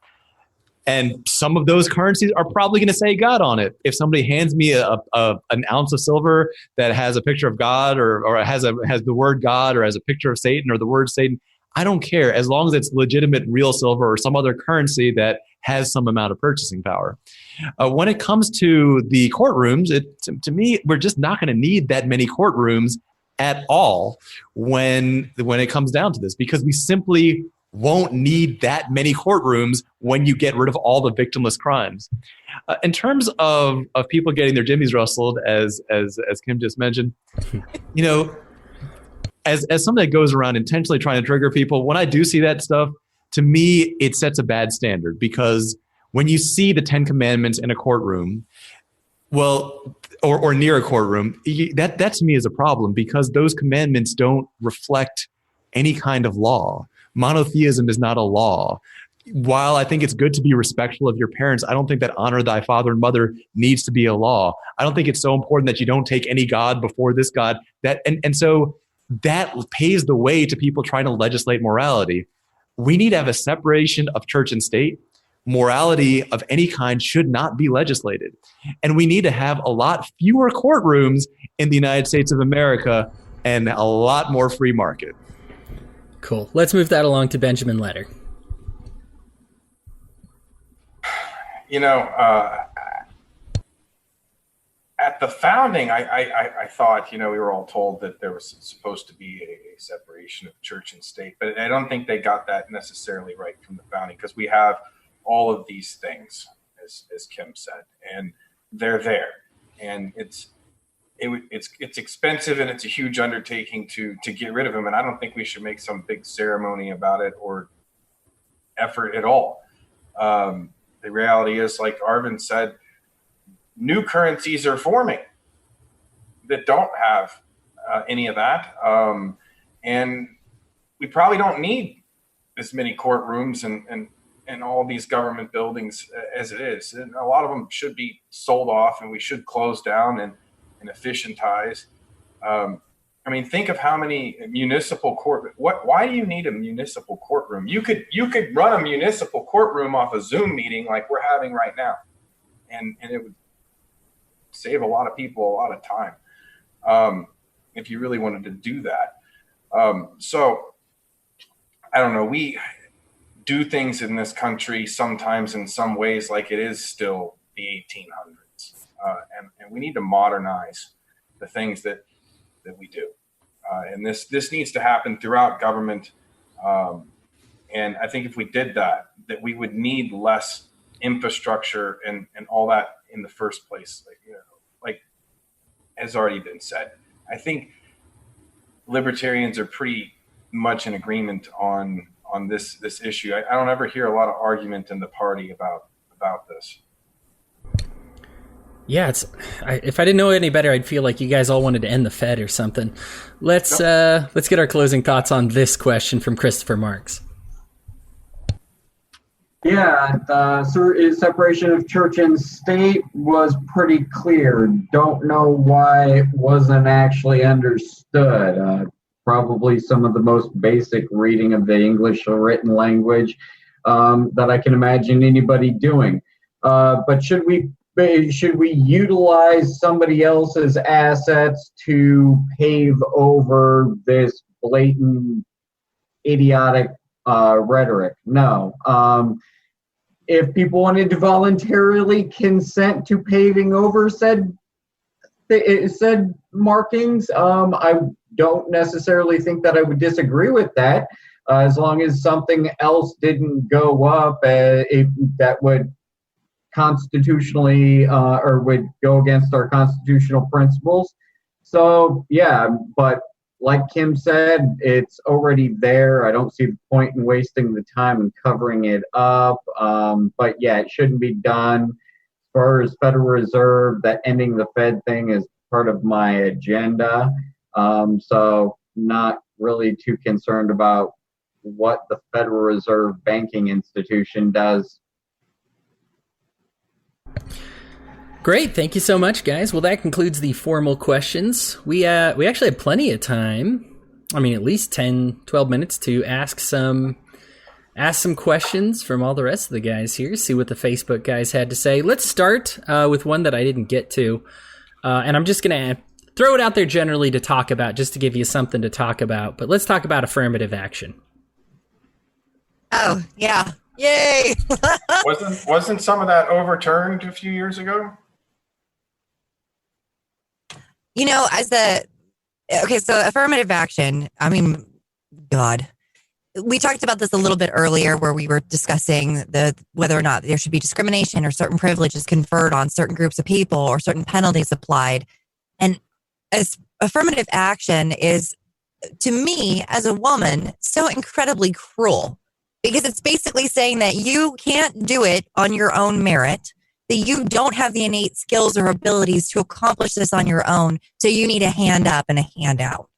And some of those currencies are probably going to say God on it. If somebody hands me an ounce of silver that has a picture of God or has the word God or has a picture of Satan or the word Satan, I don't care as long as it's legitimate real silver or some other currency that has some amount of purchasing power. When it comes to the courtrooms, to me, we're just not going to need that many courtrooms at all when it comes down to this, because we simply won't need that many courtrooms when you get rid of all the victimless crimes. In terms of people getting their jimmies rustled, as Kim just mentioned, as something that goes around intentionally trying to trigger people, when I do see that stuff, to me, it sets a bad standard, because when you see the 10 Commandments in a courtroom, or near a courtroom, that to me is a problem, because those commandments don't reflect any kind of law. Monotheism is not a law. While I think it's good to be respectful of your parents, I don't think that honor thy father and mother needs to be a law. I don't think it's so important that you don't take any God before this God. And so that paves the way to people trying to legislate morality. We need to have a separation of church and state. Morality of any kind should not be legislated. And we need to have a lot fewer courtrooms in the United States of America and a lot more free market.
Cool. Let's move that along to Benjamin Letter.
At the founding, I thought, we were all told that there was supposed to be a separation of church and state, but I don't think they got that necessarily right from the founding, because we have all of these things, as Kim said, and they're there, and it's expensive and it's a huge undertaking to get rid of them, and I don't think we should make some big ceremony about it or effort at all. The reality is, like Arvin said, new currencies are forming that don't have any of that. And we probably don't need as many courtrooms and all these government buildings as it is. And a lot of them should be sold off, and we should close down and efficientize. Think of how many municipal why do you need a municipal courtroom? You could run a municipal courtroom off a Zoom meeting like we're having right now. And it would save a lot of people a lot of time if you really wanted to do that. So I don't know. We do things in this country sometimes in some ways like it is still the 1800s, and we need to modernize the things that we do. And this needs to happen throughout government. And I think if we did that we would need less infrastructure and all that in the first place. Like has already been said, I think libertarians are pretty much in agreement on this issue. I don't ever hear a lot of argument in the party about this.
Yeah, if I didn't know any better, I'd feel like you guys all wanted to end the Fed or something. Let's get our closing thoughts on this question from Christopher Marks.
Yeah, the separation of church and state was pretty clear. Don't know why it wasn't actually understood. Probably some of the most basic reading of the English written language that I can imagine anybody doing. But should we utilize somebody else's assets to pave over this blatant, idiotic rhetoric? No. If people wanted to voluntarily consent to paving over said markings, I don't necessarily think that I would disagree with that, as long as something else didn't go up that would constitutionally or would go against our constitutional principles. So yeah, but like Kim said, it's already there. I don't see the point in wasting the time and covering it up. But yeah, it shouldn't be done. As far as Federal Reserve, that ending the Fed thing is part of my agenda. So not really too concerned about what the Federal Reserve banking institution does.
Great. Thank you so much, guys. Well, that concludes the formal questions. We actually had plenty of time. I mean, at least 10, 12 minutes to ask some questions from all the rest of the guys here, see what the Facebook guys had to say. Let's start with one that I didn't get to. And I'm just going to throw it out there generally to talk about, just to give you something to talk about. But let's talk about affirmative action.
Oh, yeah. Yay!
Wasn't some of that overturned a few years ago?
You know, so affirmative action, I mean, God, we talked about this a little bit earlier where we were discussing whether or not there should be discrimination or certain privileges conferred on certain groups of people or certain penalties applied. And as affirmative action is, to me, as a woman, so incredibly cruel, because it's basically saying that you can't do it on your own merit, that you don't have the innate skills or abilities to accomplish this on your own, so you need a hand up and a handout.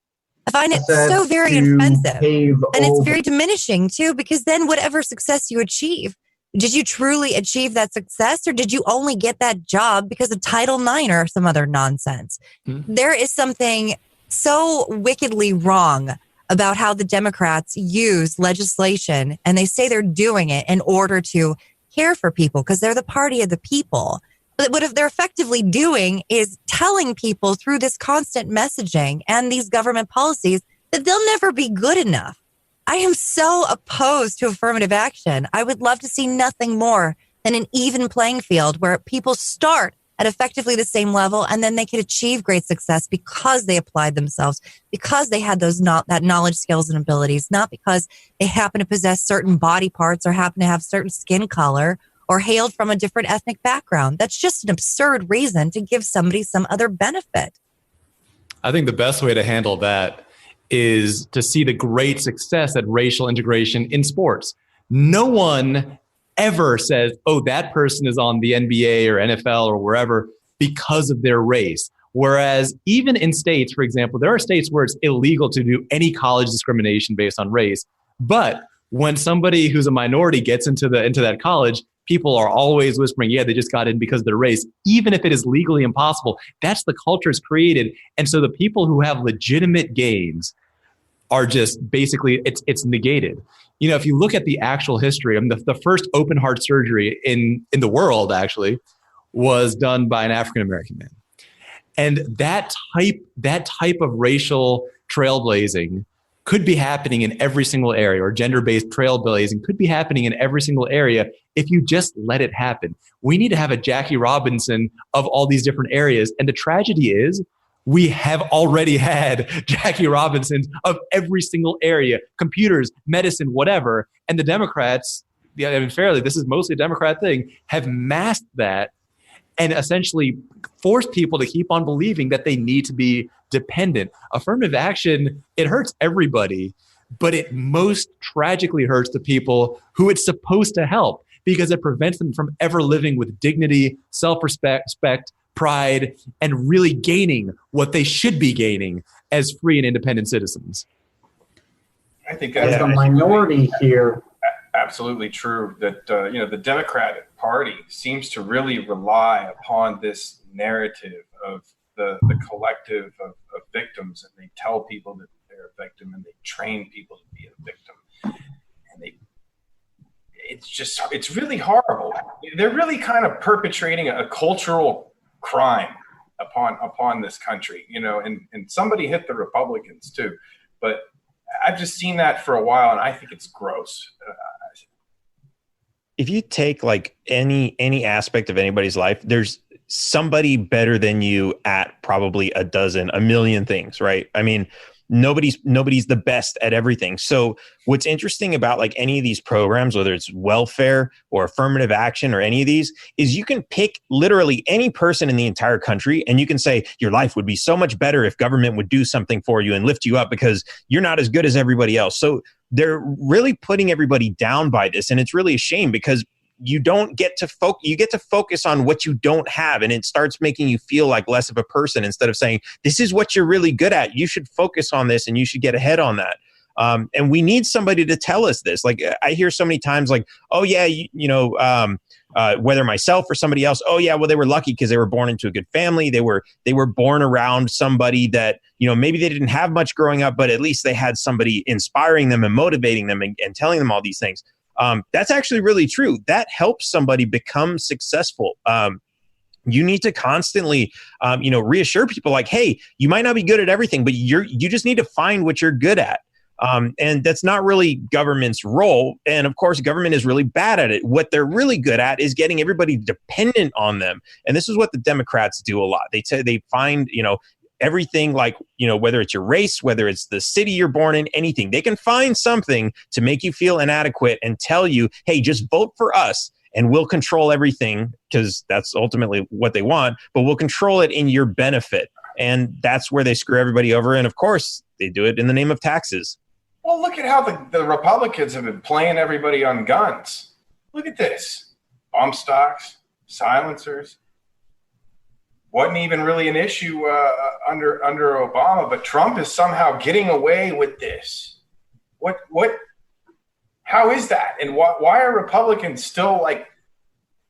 I find it so very offensive. And it's very diminishing, too, because then whatever success you achieve, did you truly achieve that success, or did you only get that job because of Title IX or some other nonsense? Mm-hmm. There is something so wickedly wrong about how the Democrats use legislation, and they say they're doing it in order to care for people because they're the party of the people. But what they're effectively doing is telling people through this constant messaging and these government policies that they'll never be good enough. I am so opposed to affirmative action. I would love to see nothing more than an even playing field where people start at effectively the same level and then they can achieve great success because they applied themselves, because they had that knowledge, skills, and abilities, not because they happen to possess certain body parts or happen to have certain skin color or hailed from a different ethnic background. That's just an absurd reason to give somebody some other benefit.
I think the best way to handle that is to see the great success at racial integration in sports. No one ever says, oh, that person is on the NBA or NFL or wherever because of their race. Whereas even in states, for example, there are states where it's illegal to do any college discrimination based on race. But when somebody who's a minority gets into that college, people are always whispering, yeah, they just got in because of their race, even if it is legally impossible. That's the culture it's created. And so the people who have legitimate gains are just basically, it's negated. You know, if you look at the actual history, I mean, the first open heart surgery in the world actually was done by an African-American man. And that type of racial trailblazing could be happening in every single area, or gender-based trailblazing could be happening in every single area if you just let it happen. We need to have a Jackie Robinson of all these different areas. And the tragedy is we have already had Jackie Robinsons of every single area, computers, medicine, whatever. And the Democrats, I mean, fairly, this is mostly a Democrat thing, have masked that and essentially forced people to keep on believing that they need to be dependent. Affirmative action, it hurts everybody, but it most tragically hurts the people who it's supposed to help because it prevents them from ever living with dignity, self-respect, pride, and really gaining what they should be gaining as free and independent citizens.
I think
as a minority here.
absolutely true that the Democratic Party seems to really rely upon this narrative of the collective of victims, and they tell people that they're a victim, and they train people to be a victim, and it's really horrible. They're really kind of perpetrating a cultural crime upon this country, and somebody hit the Republicans too, but I've just seen that for a while, and I think it's gross.
If you take like any aspect of anybody's life, there's somebody better than you at probably a million things, right? I mean, nobody's the best at everything. So what's interesting about like any of these programs, whether it's welfare or affirmative action or any of these, is you can pick literally any person in the entire country and you can say your life would be so much better if government would do something for you and lift you up because you're not as good as everybody else. So they're really putting everybody down by this. And it's really a shame because you don't get to you get to focus on what you don't have, and it starts making you feel like less of a person instead of saying, this is what you're really good at. You should focus on this and you should get ahead on that. And we need somebody to tell us this. Like I hear so many times like, oh yeah, whether myself or somebody else, oh yeah, well, they were lucky because they were born into a good family. They were born around somebody that, maybe they didn't have much growing up, but at least they had somebody inspiring them and motivating them and telling them all these things. That's actually really true. That helps somebody become successful. You need to constantly, reassure people like, hey, you might not be good at everything, but you just need to find what you're good at. And that's not really government's role. And of course, government is really bad at it. What they're really good at is getting everybody dependent on them. And this is what the Democrats do a lot. They find, everything like, whether it's your race, whether it's the city you're born in, anything, they can find something to make you feel inadequate and tell you, hey, just vote for us and we'll control everything because that's ultimately what they want, but we'll control it in your benefit. And that's where they screw everybody over. And of course, they do it in the name of taxes.
Well, look at how the Republicans have been playing everybody on guns. Look at this. Bump stocks, silencers. Wasn't even really an issue under Obama, but Trump is somehow getting away with this. How is that? And why are Republicans still like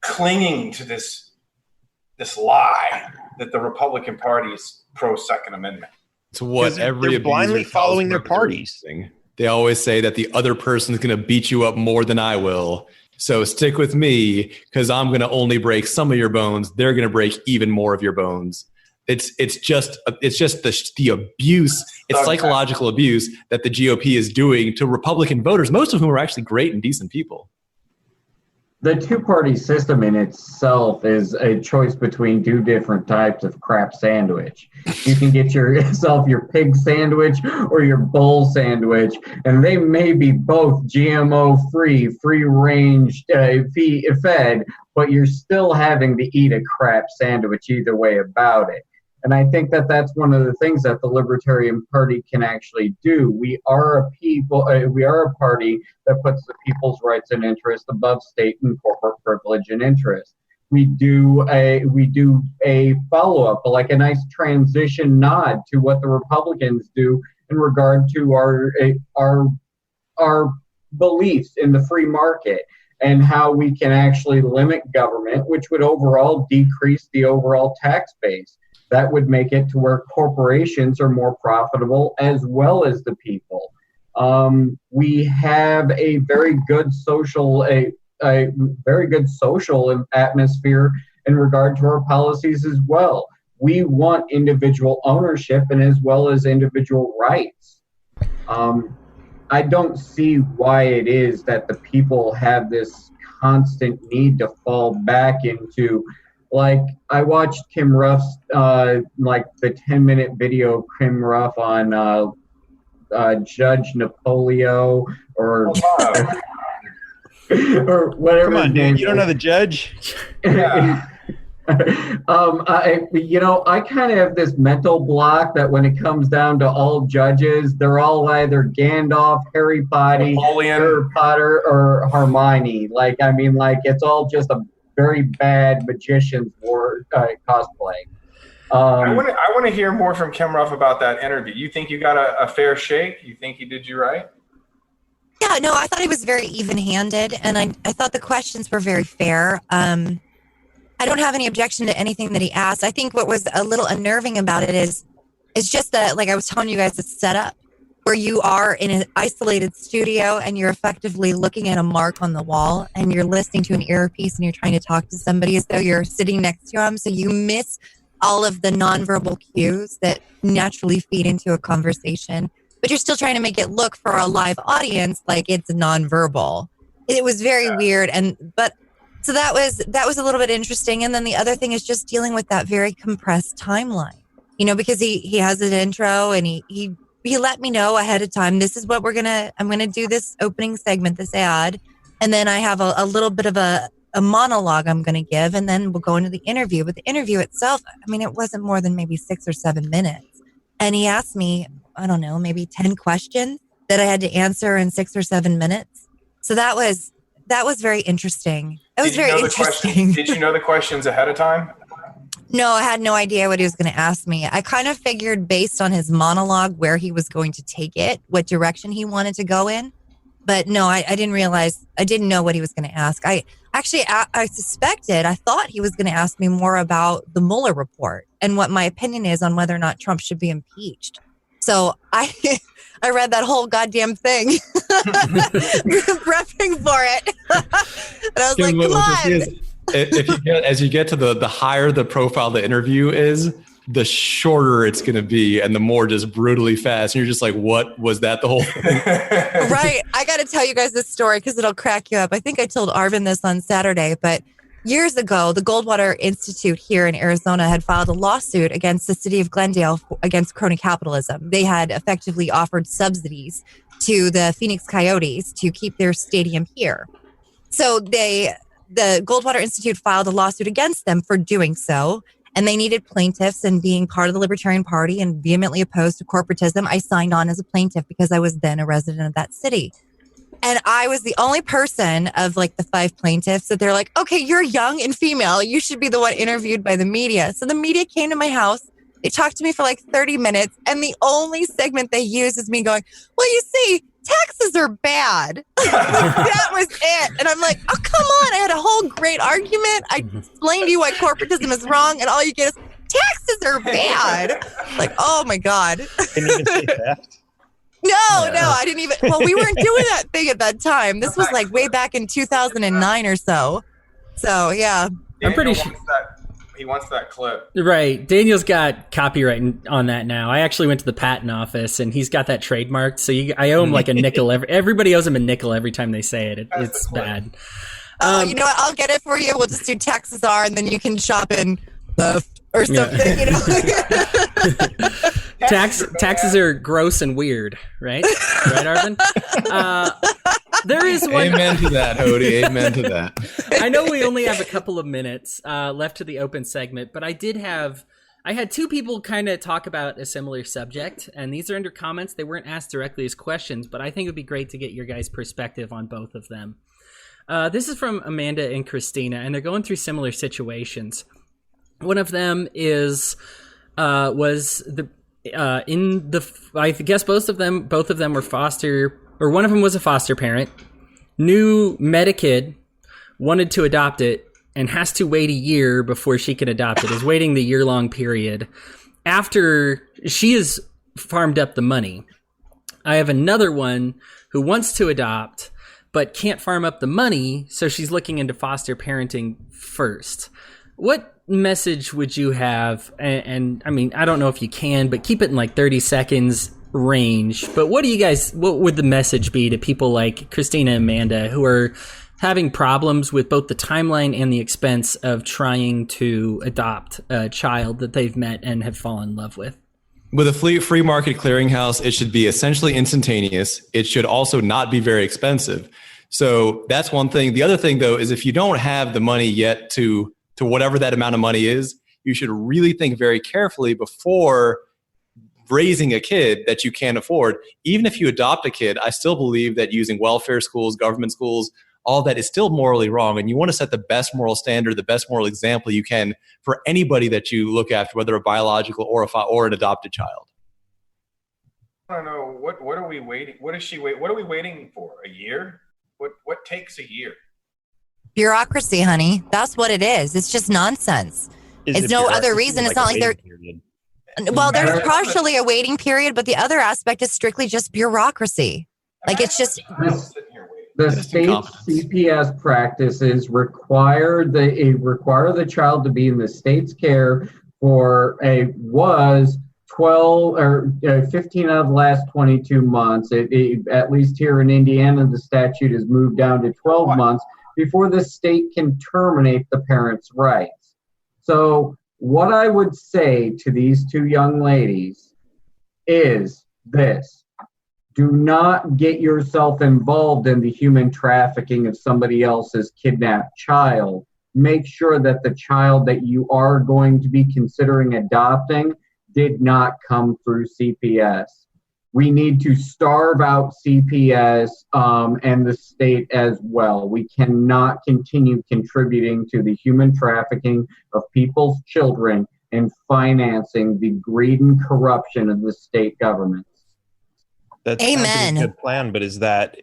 clinging to this lie that the Republican Party is pro Second Amendment?
It's what
they're blindly following their parties.
They always say that the other person is going to beat you up more than I will. So stick with me because I'm going to only break some of your bones. They're going to break even more of your bones. It's just the abuse. It's psychological abuse that the GOP is doing to Republican voters, most of whom are actually great and decent people.
The two-party system in itself is a choice between two different types of crap sandwich. You can get yourself your pig sandwich or your bull sandwich, and they may be both GMO-free, free-range fed, but you're still having to eat a crap sandwich either way about it. And I think that that's one of the things that the Libertarian Party can actually do. We are a party that puts the people's rights and interests above state and corporate privilege and interest. We do a follow-up, like a nice transition nod to what the Republicans do in regard to our beliefs in the free market and how we can actually limit government, which would overall decrease the overall tax base. That would make it to where corporations are more profitable as well as the people. We have a very good social atmosphere in regard to our policies as well. We want individual ownership and as well as individual rights. I don't see why it is that the people have this constant need to fall back into. Like, I watched Kim Ruff's, the 10-minute video of Kim Ruff on Judge Napoleon or whatever.
Come on, dude, you don't know the judge?
Yeah. I kind of have this mental block that when it comes down to all judges, they're all either Gandalf, Harry Potter, or Hermione. It's all just a very bad magician's cosplay.
I want to hear more from Kim Ruff about that interview. You think you got a fair shake? You think he did you right?
Yeah, no, I thought he was very even-handed, and I thought the questions were very fair. I don't have any objection to anything that he asked. I think what was a little unnerving about it is just that, like I was telling you guys, the setup where you are in an isolated studio and you're effectively looking at a mark on the wall and you're listening to an earpiece and you're trying to talk to somebody as though you're sitting next to him. So you miss all of the nonverbal cues that naturally feed into a conversation, but you're still trying to make it look for a live audience like it's nonverbal. It was very weird. So that was a little bit interesting. And then the other thing is just dealing with that very compressed timeline, because he has an intro and he let me know ahead of time, this is what I'm going to do this opening segment, this ad. And then I have a little bit of a monologue I'm going to give, and then we'll go into the interview. But the interview itself, it wasn't more than maybe 6 or 7 minutes. And he asked me, I don't know, maybe 10 questions that I had to answer in 6 or 7 minutes. So that was very interesting. It was very interesting.
Did you know the questions ahead of time?
No, I had no idea what he was going to ask me. I kind of figured based on his monologue where he was going to take it, what direction he wanted to go in. But no, I didn't realize, I didn't know what he was going to ask. I thought he was going to ask me more about the Mueller report and what my opinion is on whether or not Trump should be impeached. So I read that whole goddamn thing, prepping for it. And I was like, come on.
As you get to the higher the profile the interview is, the shorter it's going to be and the more just brutally fast. And you're just like, what was that? The whole thing?
Right. I got to tell you guys this story because it'll crack you up. I think I told Arvin this on Saturday, but years ago, the Goldwater Institute here in Arizona had filed a lawsuit against the city of Glendale against crony capitalism. They had effectively offered subsidies to the Phoenix Coyotes to keep their stadium here. So the Goldwater Institute filed a lawsuit against them for doing so. And they needed plaintiffs, and being part of the Libertarian Party and vehemently opposed to corporatism, I signed on as a plaintiff because I was then a resident of that city. And I was the only person of like the 5 plaintiffs that they're like, okay, you're young and female. You should be the one interviewed by the media. So the media came to my house. They talked to me for like 30 minutes. And the only segment they used is me going, well, you see, taxes are bad. That was it. And I'm like, oh, come on. I had a whole great argument. I explained to you why corporatism is wrong. And all you get is taxes are bad. Like, oh my God.
Didn't even say theft.
No, I didn't even. Well, we weren't doing that thing at that time. This was like way back in 2009 or so. So, yeah.
I'm pretty sure he wants that clip.
Right. Daniel's got copyright on that now. I actually went to the patent office and he's got that trademarked. So I owe him like a nickel. Everybody owes him a nickel every time they say it. It's bad.
You know what? I'll get it for you. We'll just do taxes are, and then you can shop in theft or something,
Taxes are gross and weird, right? Right, Arvin? There is one.
Amen to that, Odie. Amen to that.
I know we only have a couple of minutes left to the open segment, but I had 2 people kind of talk about a similar subject, and these are under comments. They weren't asked directly as questions, but I think it would be great to get your guys' perspective on both of them. This is from Amanda and Christina, and they're going through similar situations. One of them I guess both of them were foster, or one of them was a foster parent, met a kid, wanted to adopt it, and has to wait a year before she can adopt it, is waiting the year-long period after she has farmed up the money. I have another one who wants to adopt, but can't farm up the money, so she's looking into foster parenting first. What message would you have? And I mean, I don't know if you can, but keep it in like 30 seconds range. But what would the message be to people like Christina and Amanda who are having problems with both the timeline and the expense of trying to adopt a child that they've met and have fallen in love with?
With a free market clearinghouse, it should be essentially instantaneous. It should also not be very expensive. So that's one thing. The other thing, though, is if you don't have the money yet to whatever that amount of money is, you should really think very carefully before raising a kid that you can't afford. Even if you adopt a kid, I still believe that using welfare schools, government schools, all that is still morally wrong. And you want to set the best moral standard, the best moral example you can for anybody that you look after, whether a biological or an adopted child.
I don't know what are we waiting? What is she wait? What are we waiting for? A year? What takes a year?
Bureaucracy, honey. That's what it is. It's just nonsense. It's no other reason. It's not like they're. Well, there's partially a waiting period, but the other aspect is strictly just bureaucracy. Like it's just.
The state CPS practices require the child to be in the state's care for 12 or 15 out of the last 22 months. At least here in Indiana, the statute has moved down to 12 months before the state can terminate the parent's rights. So what I would say to these two young ladies is this. Do not get yourself involved in the human trafficking of somebody else's kidnapped child. Make sure that the child that you are going to be considering adopting did not come through CPS. We need to starve out CPS and the state as well. We cannot continue contributing to the human trafficking of people's children and financing the greed and corruption of the state government.
That's a good plan, but is that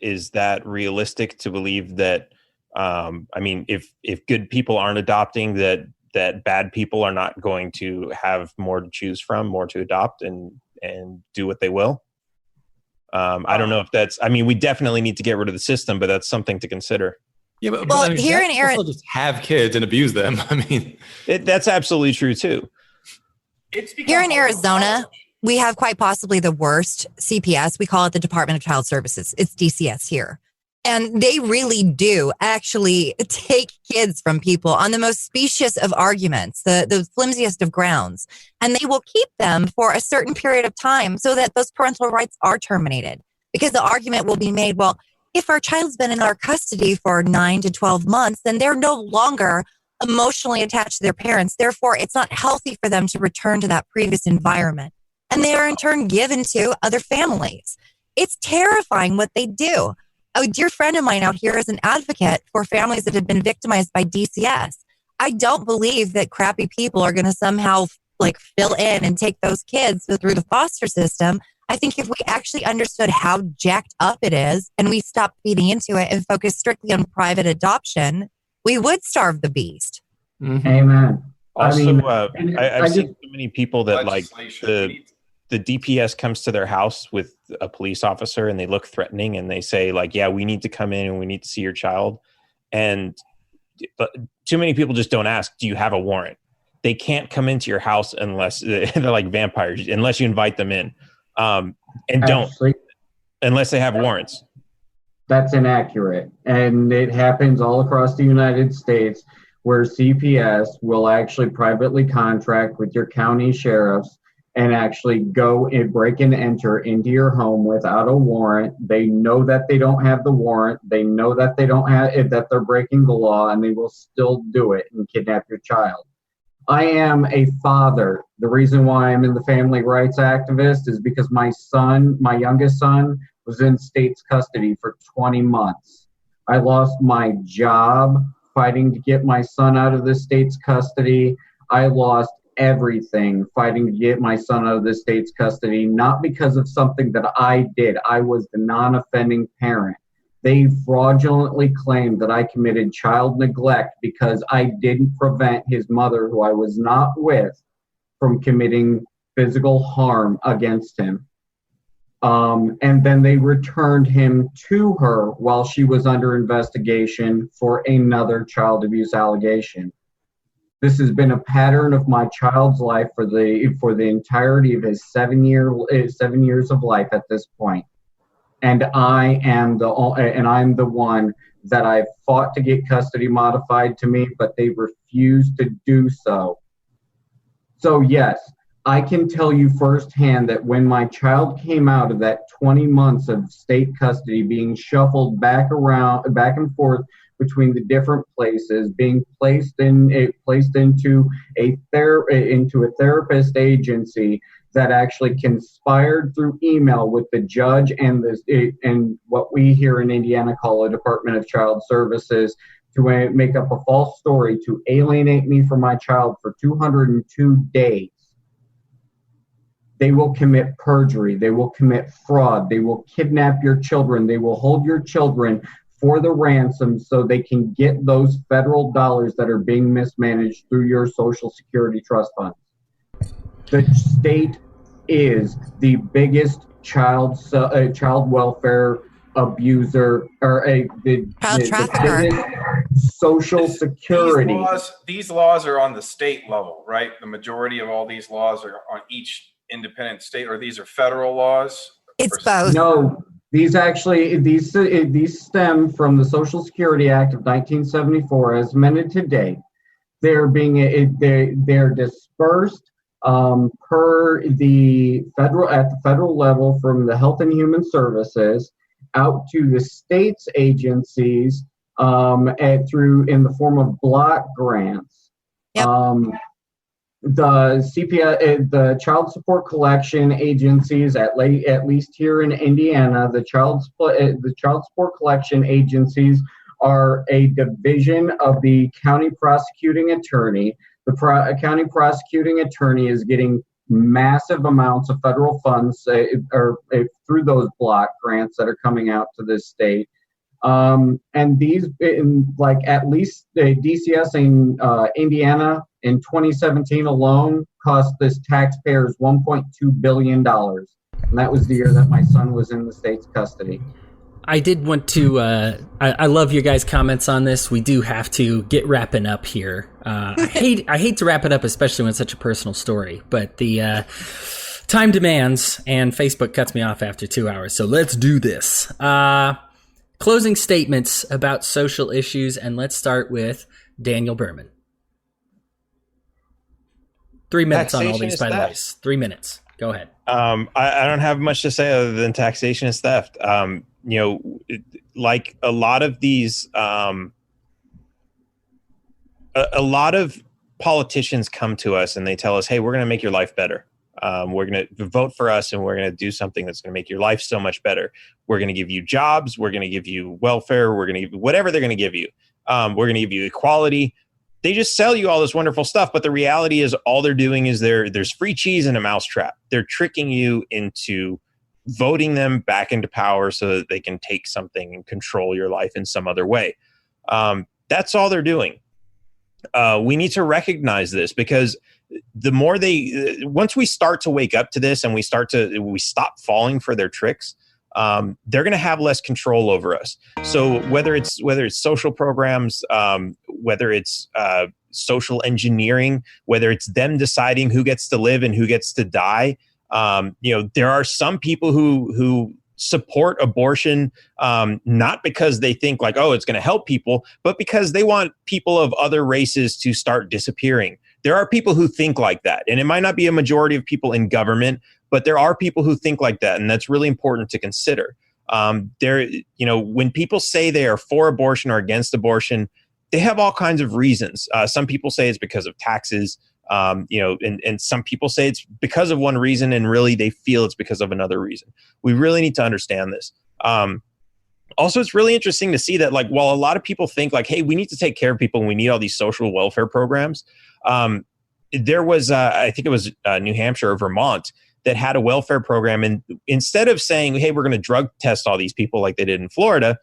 realistic to believe that? If good people aren't adopting, that bad people are not going to have more to choose from, more to adopt, and do what they will. I don't know if that's. We definitely need to get rid of the system, but that's something to consider.
Yeah, but here in Arizona, just have kids and abuse them.
That's absolutely true too.
Here in Arizona, we have quite possibly the worst CPS. We call it the Department of Child Services. It's DCS here. And they really do actually take kids from people on the most specious of arguments, the flimsiest of grounds. And they will keep them for a certain period of time so that those parental rights are terminated. Because the argument will be made, well, if our child's been in our custody for 9 to 12 months, then they're no longer emotionally attached to their parents. Therefore, it's not healthy for them to return to that previous environment. And they are in turn given to other families. It's terrifying what they do. A dear friend of mine out here is an advocate for families that have been victimized by DCS. I don't believe that crappy people are going to somehow fill in and take those kids through the foster system. I think if we actually understood how jacked up it is and we stopped feeding into it and focus strictly on private adoption, we would starve the beast.
Mm-hmm. Amen.
Also, I've seen so many people that the DPS comes to their house with a police officer and they look threatening and they say yeah, we need to come in and we need to see your child. And too many people just don't ask, do you have a warrant? They can't come into your house unless they're like vampires, unless you invite them in. And don't, unless they have warrants.
That's inaccurate. And it happens all across the United States where CPS will actually privately contract with your county sheriffs and actually go and break and enter into your home without a warrant. They know that they don't have the warrant. They know that they don't have that they're breaking the law, and they will still do it and kidnap your child. I am a father. The reason why I'm in the family rights activist is because my youngest son, was in state's custody for 20 months. I lost my job fighting to get my son out of the state's custody. I lost everything fighting to get my son out of the state's custody, not because of something that I did. I was the non-offending parent. They fraudulently claimed that I committed child neglect because I didn't prevent his mother, who I was not with, from committing physical harm against him. And then they returned him to her while she was under investigation for another child abuse allegation. This has been a pattern of my child's life for the entirety of his 7 years of life at this point. And I'm the one that I've fought to get custody modified to me, but they refused to do so. So yes, I can tell you firsthand that when my child came out of that 20 months of state custody, being shuffled back and forth between the different places, being placed into a therapist agency that actually conspired through email with the judge and what we here in Indiana call a Department of Child Services to make up a false story to alienate me from my child for 202 days. they will commit perjury, they will commit fraud, they will kidnap your children, they will hold your children for the ransom so they can get those federal dollars that are being mismanaged through your Social Security trust funds. The state is the biggest child welfare abuser, or the biggest Social Security.
These laws are on the state level, right? The majority of all these laws are on each independent state, or these are federal laws?
It's both.
No, these stem from the Social Security Act of 1974 as amended today. They're dispersed per the federal level from the Health and Human Services out to the state's agencies through in the form of block grants.
Yep.
The CPS, the child support collection agencies, at least here in Indiana, the child support collection agencies are a division of the county prosecuting attorney. The county prosecuting attorney is getting massive amounts of federal funds through those block grants that are coming out to this state. And these, at least the DCS in Indiana in 2017 alone cost this taxpayers $1.2 billion. And that was the year that my son was in the state's custody.
I did want to, I love your guys' comments on this. We do have to get wrapping up here. I hate to wrap it up, especially when it's such a personal story, but the time demands and Facebook cuts me off after 2 hours. So let's do this. Closing statements about social issues, and let's start with Daniel Behrman. 3 minutes on all these, by the way. 3 minutes. Go ahead.
I don't have much to say other than taxation is theft. Like a lot of these, a lot of politicians come to us and they tell us, hey, we're going to make your life better. We're going to vote for us and we're going to do something that's going to make your life so much better. We're going to give you jobs. We're going to give you welfare. We're going to give you whatever they're going to give you. We're going to give you equality. They just sell you all this wonderful stuff. But the reality is all they're doing is there's free cheese and a mousetrap. They're tricking you into voting them back into power so that they can take something and control your life in some other way. That's all they're doing. We need to recognize this, because the more once we start to wake up to this and we stop falling for their tricks, they're going to have less control over us. So whether it's social programs, whether it's social engineering, whether it's them deciding who gets to live and who gets to die, there are some people who support abortion, not because they think like, oh, it's going to help people, but because they want people of other races to start disappearing. There are people who think like that, and it might not be a majority of people in government, but there are people who think like that, and that's really important to consider. When people say they are for abortion or against abortion, they have all kinds of reasons. Some people say it's because of taxes, and some people say it's because of one reason, and really they feel it's because of another reason. We really need to understand this. Also, it's really interesting to see that, like, while a lot of people think like, hey, we need to take care of people and we need all these social welfare programs, there was, I think it was New Hampshire or Vermont, that had a welfare program. And instead of saying, hey, we're going to drug test all these people like they did in Florida,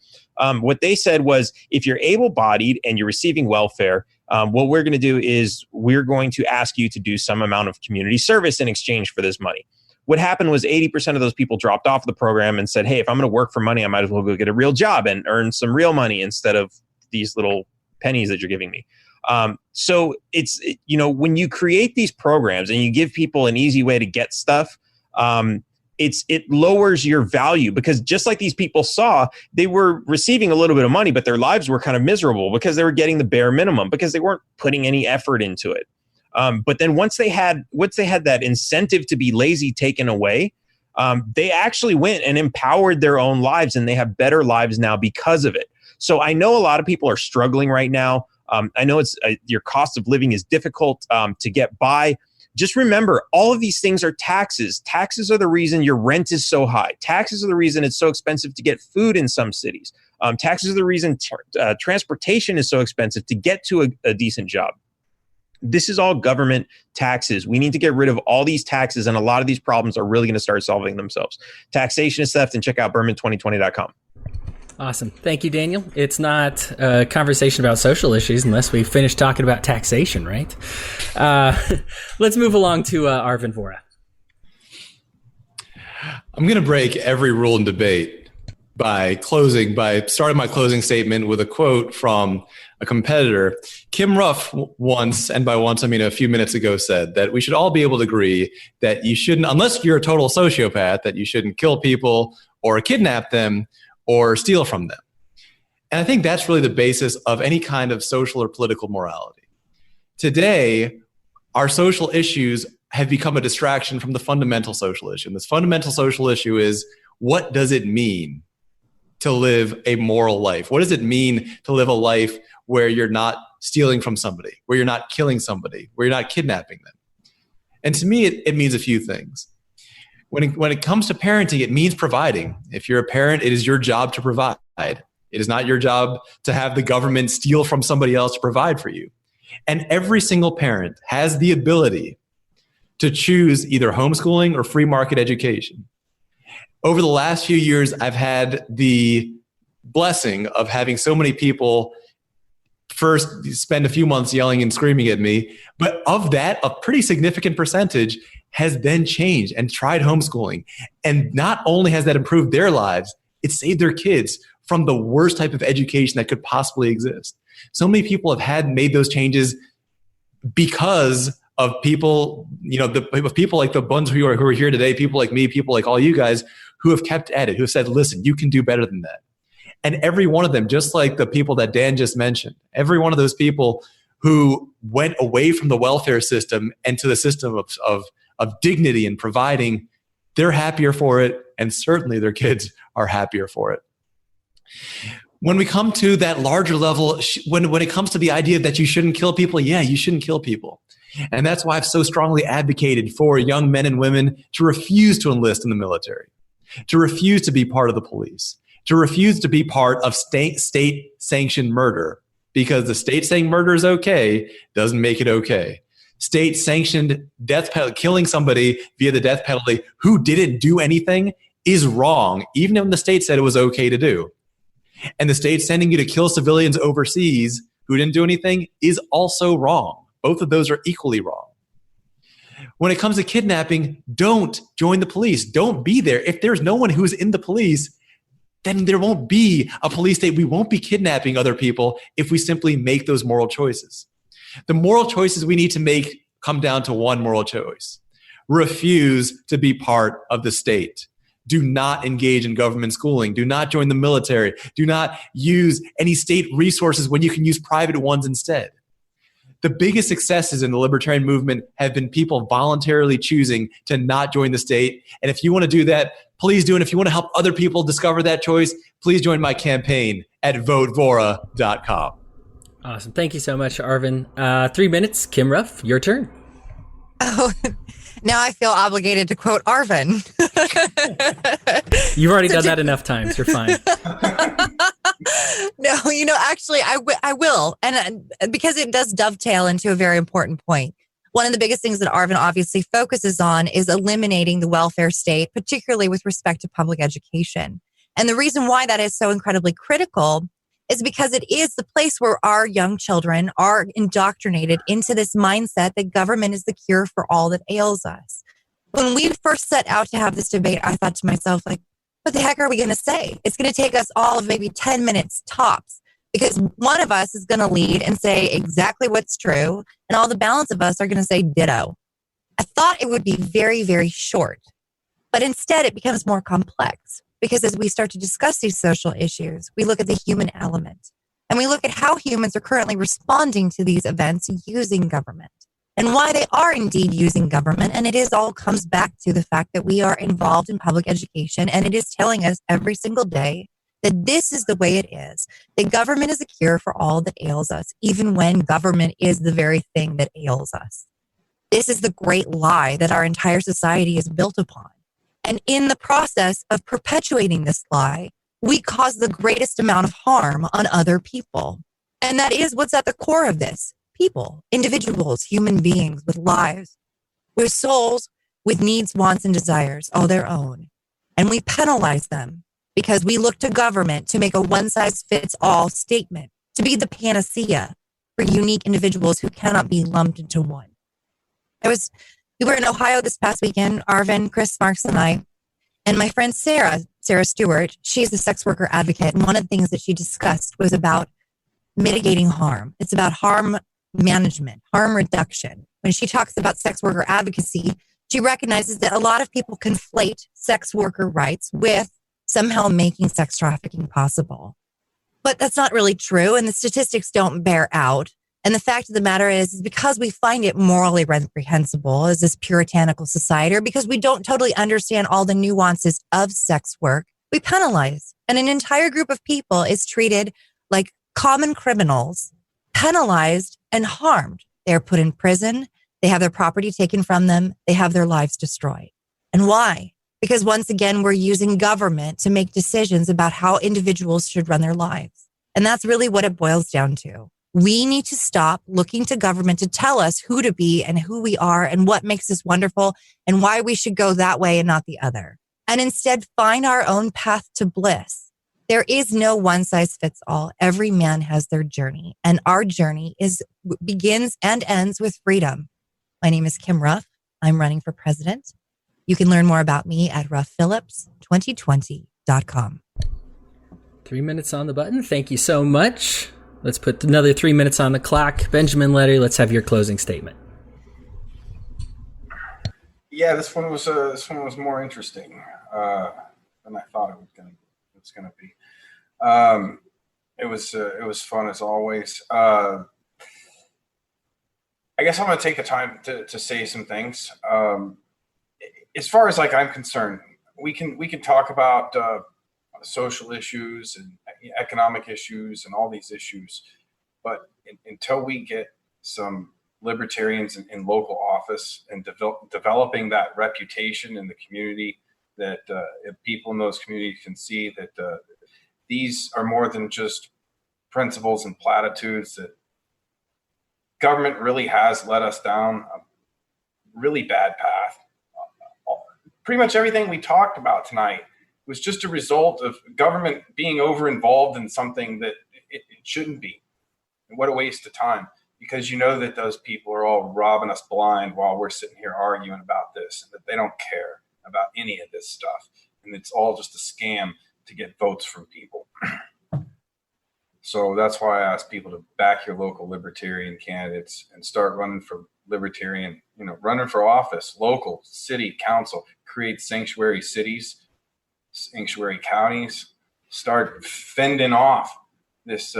what they said was, if you're able-bodied and you're receiving welfare, what we're going to do is we're going to ask you to do some amount of community service in exchange for this money. What happened was 80% of those people dropped off the program and said, hey, if I'm going to work for money, I might as well go get a real job and earn some real money instead of these little pennies that you're giving me. So it's, when you create these programs and you give people an easy way to get stuff, it lowers your value, because just like these people saw, they were receiving a little bit of money, but their lives were kind of miserable because they were getting the bare minimum, because they weren't putting any effort into it. But then once they had that incentive to be lazy taken away, they actually went and empowered their own lives, and they have better lives now because of it. So I know a lot of people are struggling right now. I know it's your cost of living is difficult to get by. Just remember, all of these things are taxes. Taxes are the reason your rent is so high. Taxes are the reason it's so expensive to get food in some cities. Taxes are the reason transportation is so expensive to get to a decent job. this is all government taxes. We need to get rid of all these taxes, and a lot of these problems are really going to start solving themselves. Taxation is theft, and check out Behrman2020.com.
Awesome. Thank you, Daniel. It's not a conversation about social issues unless we finish talking about taxation, right? Let's move along to Arvin Vohra.
I'm going to break every rule in debate by starting my closing statement with a quote from a competitor. Kim Ruff once, and by once I mean a few minutes ago, said that we should all be able to agree that you shouldn't, unless you're a total sociopath, that you shouldn't kill people or kidnap them or steal from them. And I think that's really the basis of any kind of social or political morality. Today, our social issues have become a distraction from the fundamental social issue. And this fundamental social issue is, what does it mean to live a moral life? What does it mean to live a life where you're not stealing from somebody, where you're not killing somebody, where you're not kidnapping them? And to me, it means a few things. When it comes to parenting, it means providing. If you're a parent, it is your job to provide. It is not your job to have the government steal from somebody else to provide for you. And every single parent has the ability to choose either homeschooling or free market education. Over the last few years, I've had the blessing of having so many people first spend a few months yelling and screaming at me, but of that, a pretty significant percentage has then changed and tried homeschooling. And not only has that improved their lives, it saved their kids from the worst type of education that could possibly exist. So many people have made those changes because of people, of people like the ones who are here today, people like me, people like all you guys who have kept at it, who have said, listen, you can do better than that. And every one of them, just like the people that Dan just mentioned, every one of those people who went away from the welfare system and to the system of dignity and providing, they're happier for it, and certainly their kids are happier for it. When we come to that larger level, when it comes to the idea that you shouldn't kill people, yeah, you shouldn't kill people. And that's why I've so strongly advocated for young men and women to refuse to enlist in the military, to refuse to be part of the police, to refuse to be part of state-sanctioned murder, because the state saying murder is okay doesn't make it okay. State-sanctioned death penalty, killing somebody via the death penalty who didn't do anything is wrong, even when the state said it was okay to do. And the state sending you to kill civilians overseas who didn't do anything is also wrong. Both of those are equally wrong. When it comes to kidnapping, don't join the police. Don't be there. If there's no one who's in the police, then there won't be a police state. We won't be kidnapping other people if we simply make those moral choices. The moral choices we need to make come down to one moral choice. Refuse to be part of the state. Do not engage in government schooling. Do not join the military. Do not use any state resources when you can use private ones instead. The biggest successes in the libertarian movement have been people voluntarily choosing to not join the state. And if you want to do that, please do. And if you want to help other people discover that choice, please join my campaign at votevohra.com.
Awesome. Thank you so much, Arvin. 3 minutes. Kim Ruff, your turn.
Oh, now I feel obligated to quote Arvin.
You've already done that enough times. You're fine.
No, actually, I will. And because it does dovetail into a very important point. One of the biggest things that Arvin obviously focuses on is eliminating the welfare state, particularly with respect to public education. And the reason why that is so incredibly critical is because it is the place where our young children are indoctrinated into this mindset that government is the cure for all that ails us. When we first set out to have this debate, I thought to myself, like, what the heck are we going to say? It's going to take us all of maybe 10 minutes tops, because one of us is going to lead and say exactly what's true, and all the balance of us are going to say ditto. I thought it would be very, very short, but instead it becomes more complex, because as we start to discuss these social issues, we look at the human element, and we look at how humans are currently responding to these events using government, and why they are indeed using government. And it all comes back to the fact that we are involved in public education, and it is telling us every single day that this is the way it is, that government is a cure for all that ails us, even when government is the very thing that ails us. This is the great lie that our entire society is built upon. And in the process of perpetuating this lie, we cause the greatest amount of harm on other people. And that is what's at the core of this. people, individuals, human beings with lives, with souls, with needs, wants, and desires all their own. And we penalize them because we look to government to make a one-size-fits-all statement, to be the panacea for unique individuals who cannot be lumped into one. We were in Ohio this past weekend, Arvin, Chris Marks, and I, and my friend Sarah Stewart, she's a sex worker advocate, and one of the things that she discussed was about mitigating harm. It's about harm management, harm reduction. When she talks about sex worker advocacy, she recognizes that a lot of people conflate sex worker rights with somehow making sex trafficking possible. But that's not really true, and the statistics don't bear out. And the fact of the matter is because we find it morally reprehensible as this puritanical society, or because we don't totally understand all the nuances of sex work, we penalize. And an entire group of people is treated like common criminals, penalized and harmed. They're put in prison. They have their property taken from them. They have their lives destroyed. And why? Because once again, we're using government to make decisions about how individuals should run their lives. And that's really what it boils down to. We need to stop looking to government to tell us who to be and who we are and what makes us wonderful and why we should go that way and not the other. And instead find our own path to bliss. There is no one size fits all. Every man has their journey, and our journey begins and ends with freedom. My name is Kim Ruff. I'm running for president. You can learn more about me at ruffphillips2020.com.
3 minutes on the button. Thank you so much. Let's put another 3 minutes on the clock. Benjamin Lettery, let's have your closing statement.
Yeah, this one was more interesting than I thought it was going to be. It was fun as always. I guess I'm going to take the time to say some things. As far as like I'm concerned, we can talk about social issues and economic issues and all these issues, but until we get some libertarians in local office and developing that reputation in the community, that people in those communities can see that these are more than just principles and platitudes, that government really has led us down a really bad path. Pretty much everything we talked about tonight was just a result of government being over-involved in something that it shouldn't be. And what a waste of time, because you know that those people are all robbing us blind while we're sitting here arguing about this, and that they don't care about any of this stuff. And it's all just a scam to get votes from people. So that's why I ask people to back your local libertarian candidates and start running for libertarian, running for office, local, city, council, create sanctuary cities, sanctuary counties, start fending off this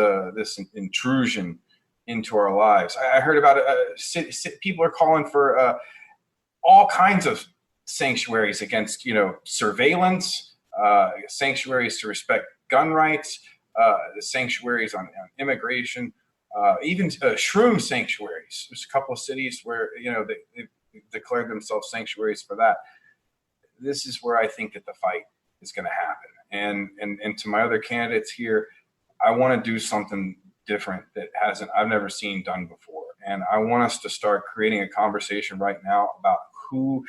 intrusion into our lives. I heard about people are calling for all kinds of sanctuaries against surveillance, sanctuaries to respect gun rights, the sanctuaries on immigration, even shroom sanctuaries. There's a couple of cities where they declared themselves sanctuaries for that. This is where I think that the fight is going to happen. And to my other candidates here, I want to do something different that I've never seen done before. And I want us to start creating a conversation right now about who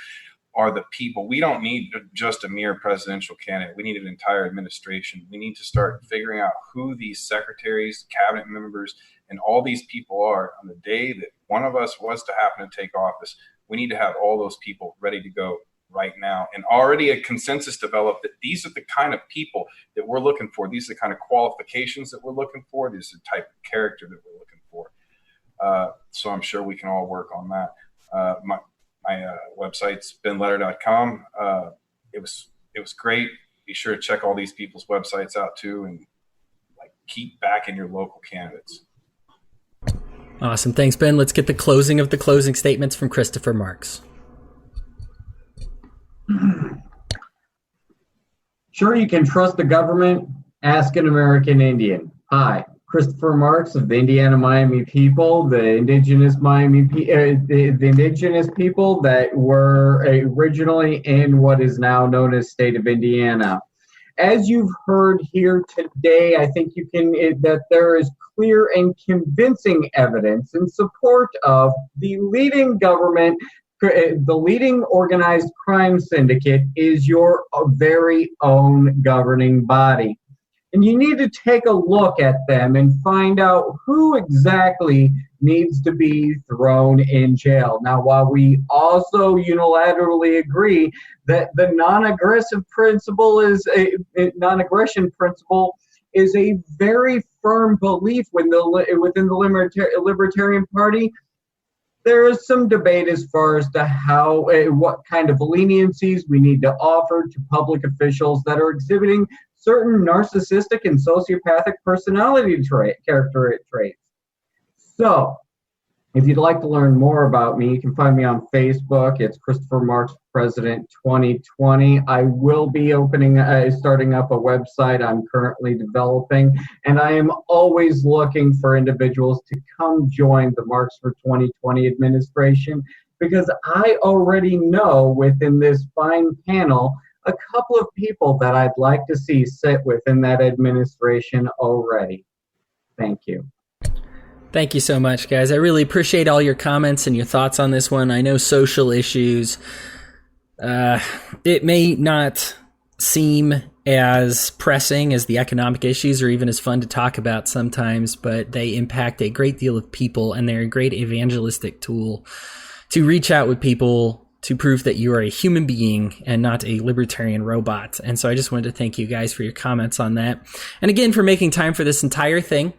are the people. We don't need just a mere presidential candidate. We need an entire administration. We need to start figuring out who these secretaries, cabinet members, and all these people are on the day that one of us was to happen to take office. We need to have all those people ready to go right now, and already a consensus developed that these are the kind of people that we're looking for. These are the kind of qualifications that we're looking for. These are the type of character that we're looking for. So I'm sure we can all work on that. My website's benletter.com. It was great. Be sure to check all these people's websites out too, and keep backing your local candidates.
Awesome. Thanks, Ben. Let's get the closing of the closing statements from Christopher Marks.
Sure, you can trust the government. Ask an American Indian. Hi, Christopher Marks of the Indiana Miami people, the indigenous the indigenous people that were originally in what is now known as state of Indiana. As you've heard here today, I think that there is clear and convincing evidence in support of the leading organized crime syndicate is your very own governing body. And you need to take a look at them and find out who exactly needs to be thrown in jail. Now, while we also unilaterally agree that the non-aggression principle is a very firm belief within the Libertarian Party, there is some debate as far as to what kind of leniencies we need to offer to public officials that are exhibiting certain narcissistic and sociopathic personality character traits. So, if you'd like to learn more about me, you can find me on Facebook. It's Christopher Marks President 2020. I will be starting up a website I'm currently developing, and I am always looking for individuals to come join the Marks for 2020 administration, because I already know within this fine panel a couple of people that I'd like to see sit within that administration already. Thank you.
Thank you so much, guys. I really appreciate all your comments and your thoughts on this one. I know social issues, it may not seem as pressing as the economic issues or even as fun to talk about sometimes, but they impact a great deal of people, and they're a great evangelistic tool to reach out with people to prove that you are a human being and not a libertarian robot. And so I just wanted to thank you guys for your comments on that. And again, for making time for this entire thing.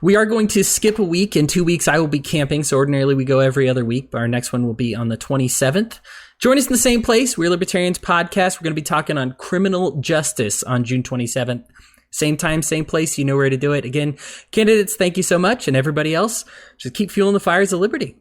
We are going to skip a week. In 2 weeks, I will be camping. So ordinarily we go every other week, but our next one will be on the 27th. Join us in the same place. We're Libertarians Podcast. We're going to be talking on criminal justice on June 27th. Same time, same place. You know where to do it. Again, candidates, thank you so much. And everybody else, just keep fueling the fires of liberty.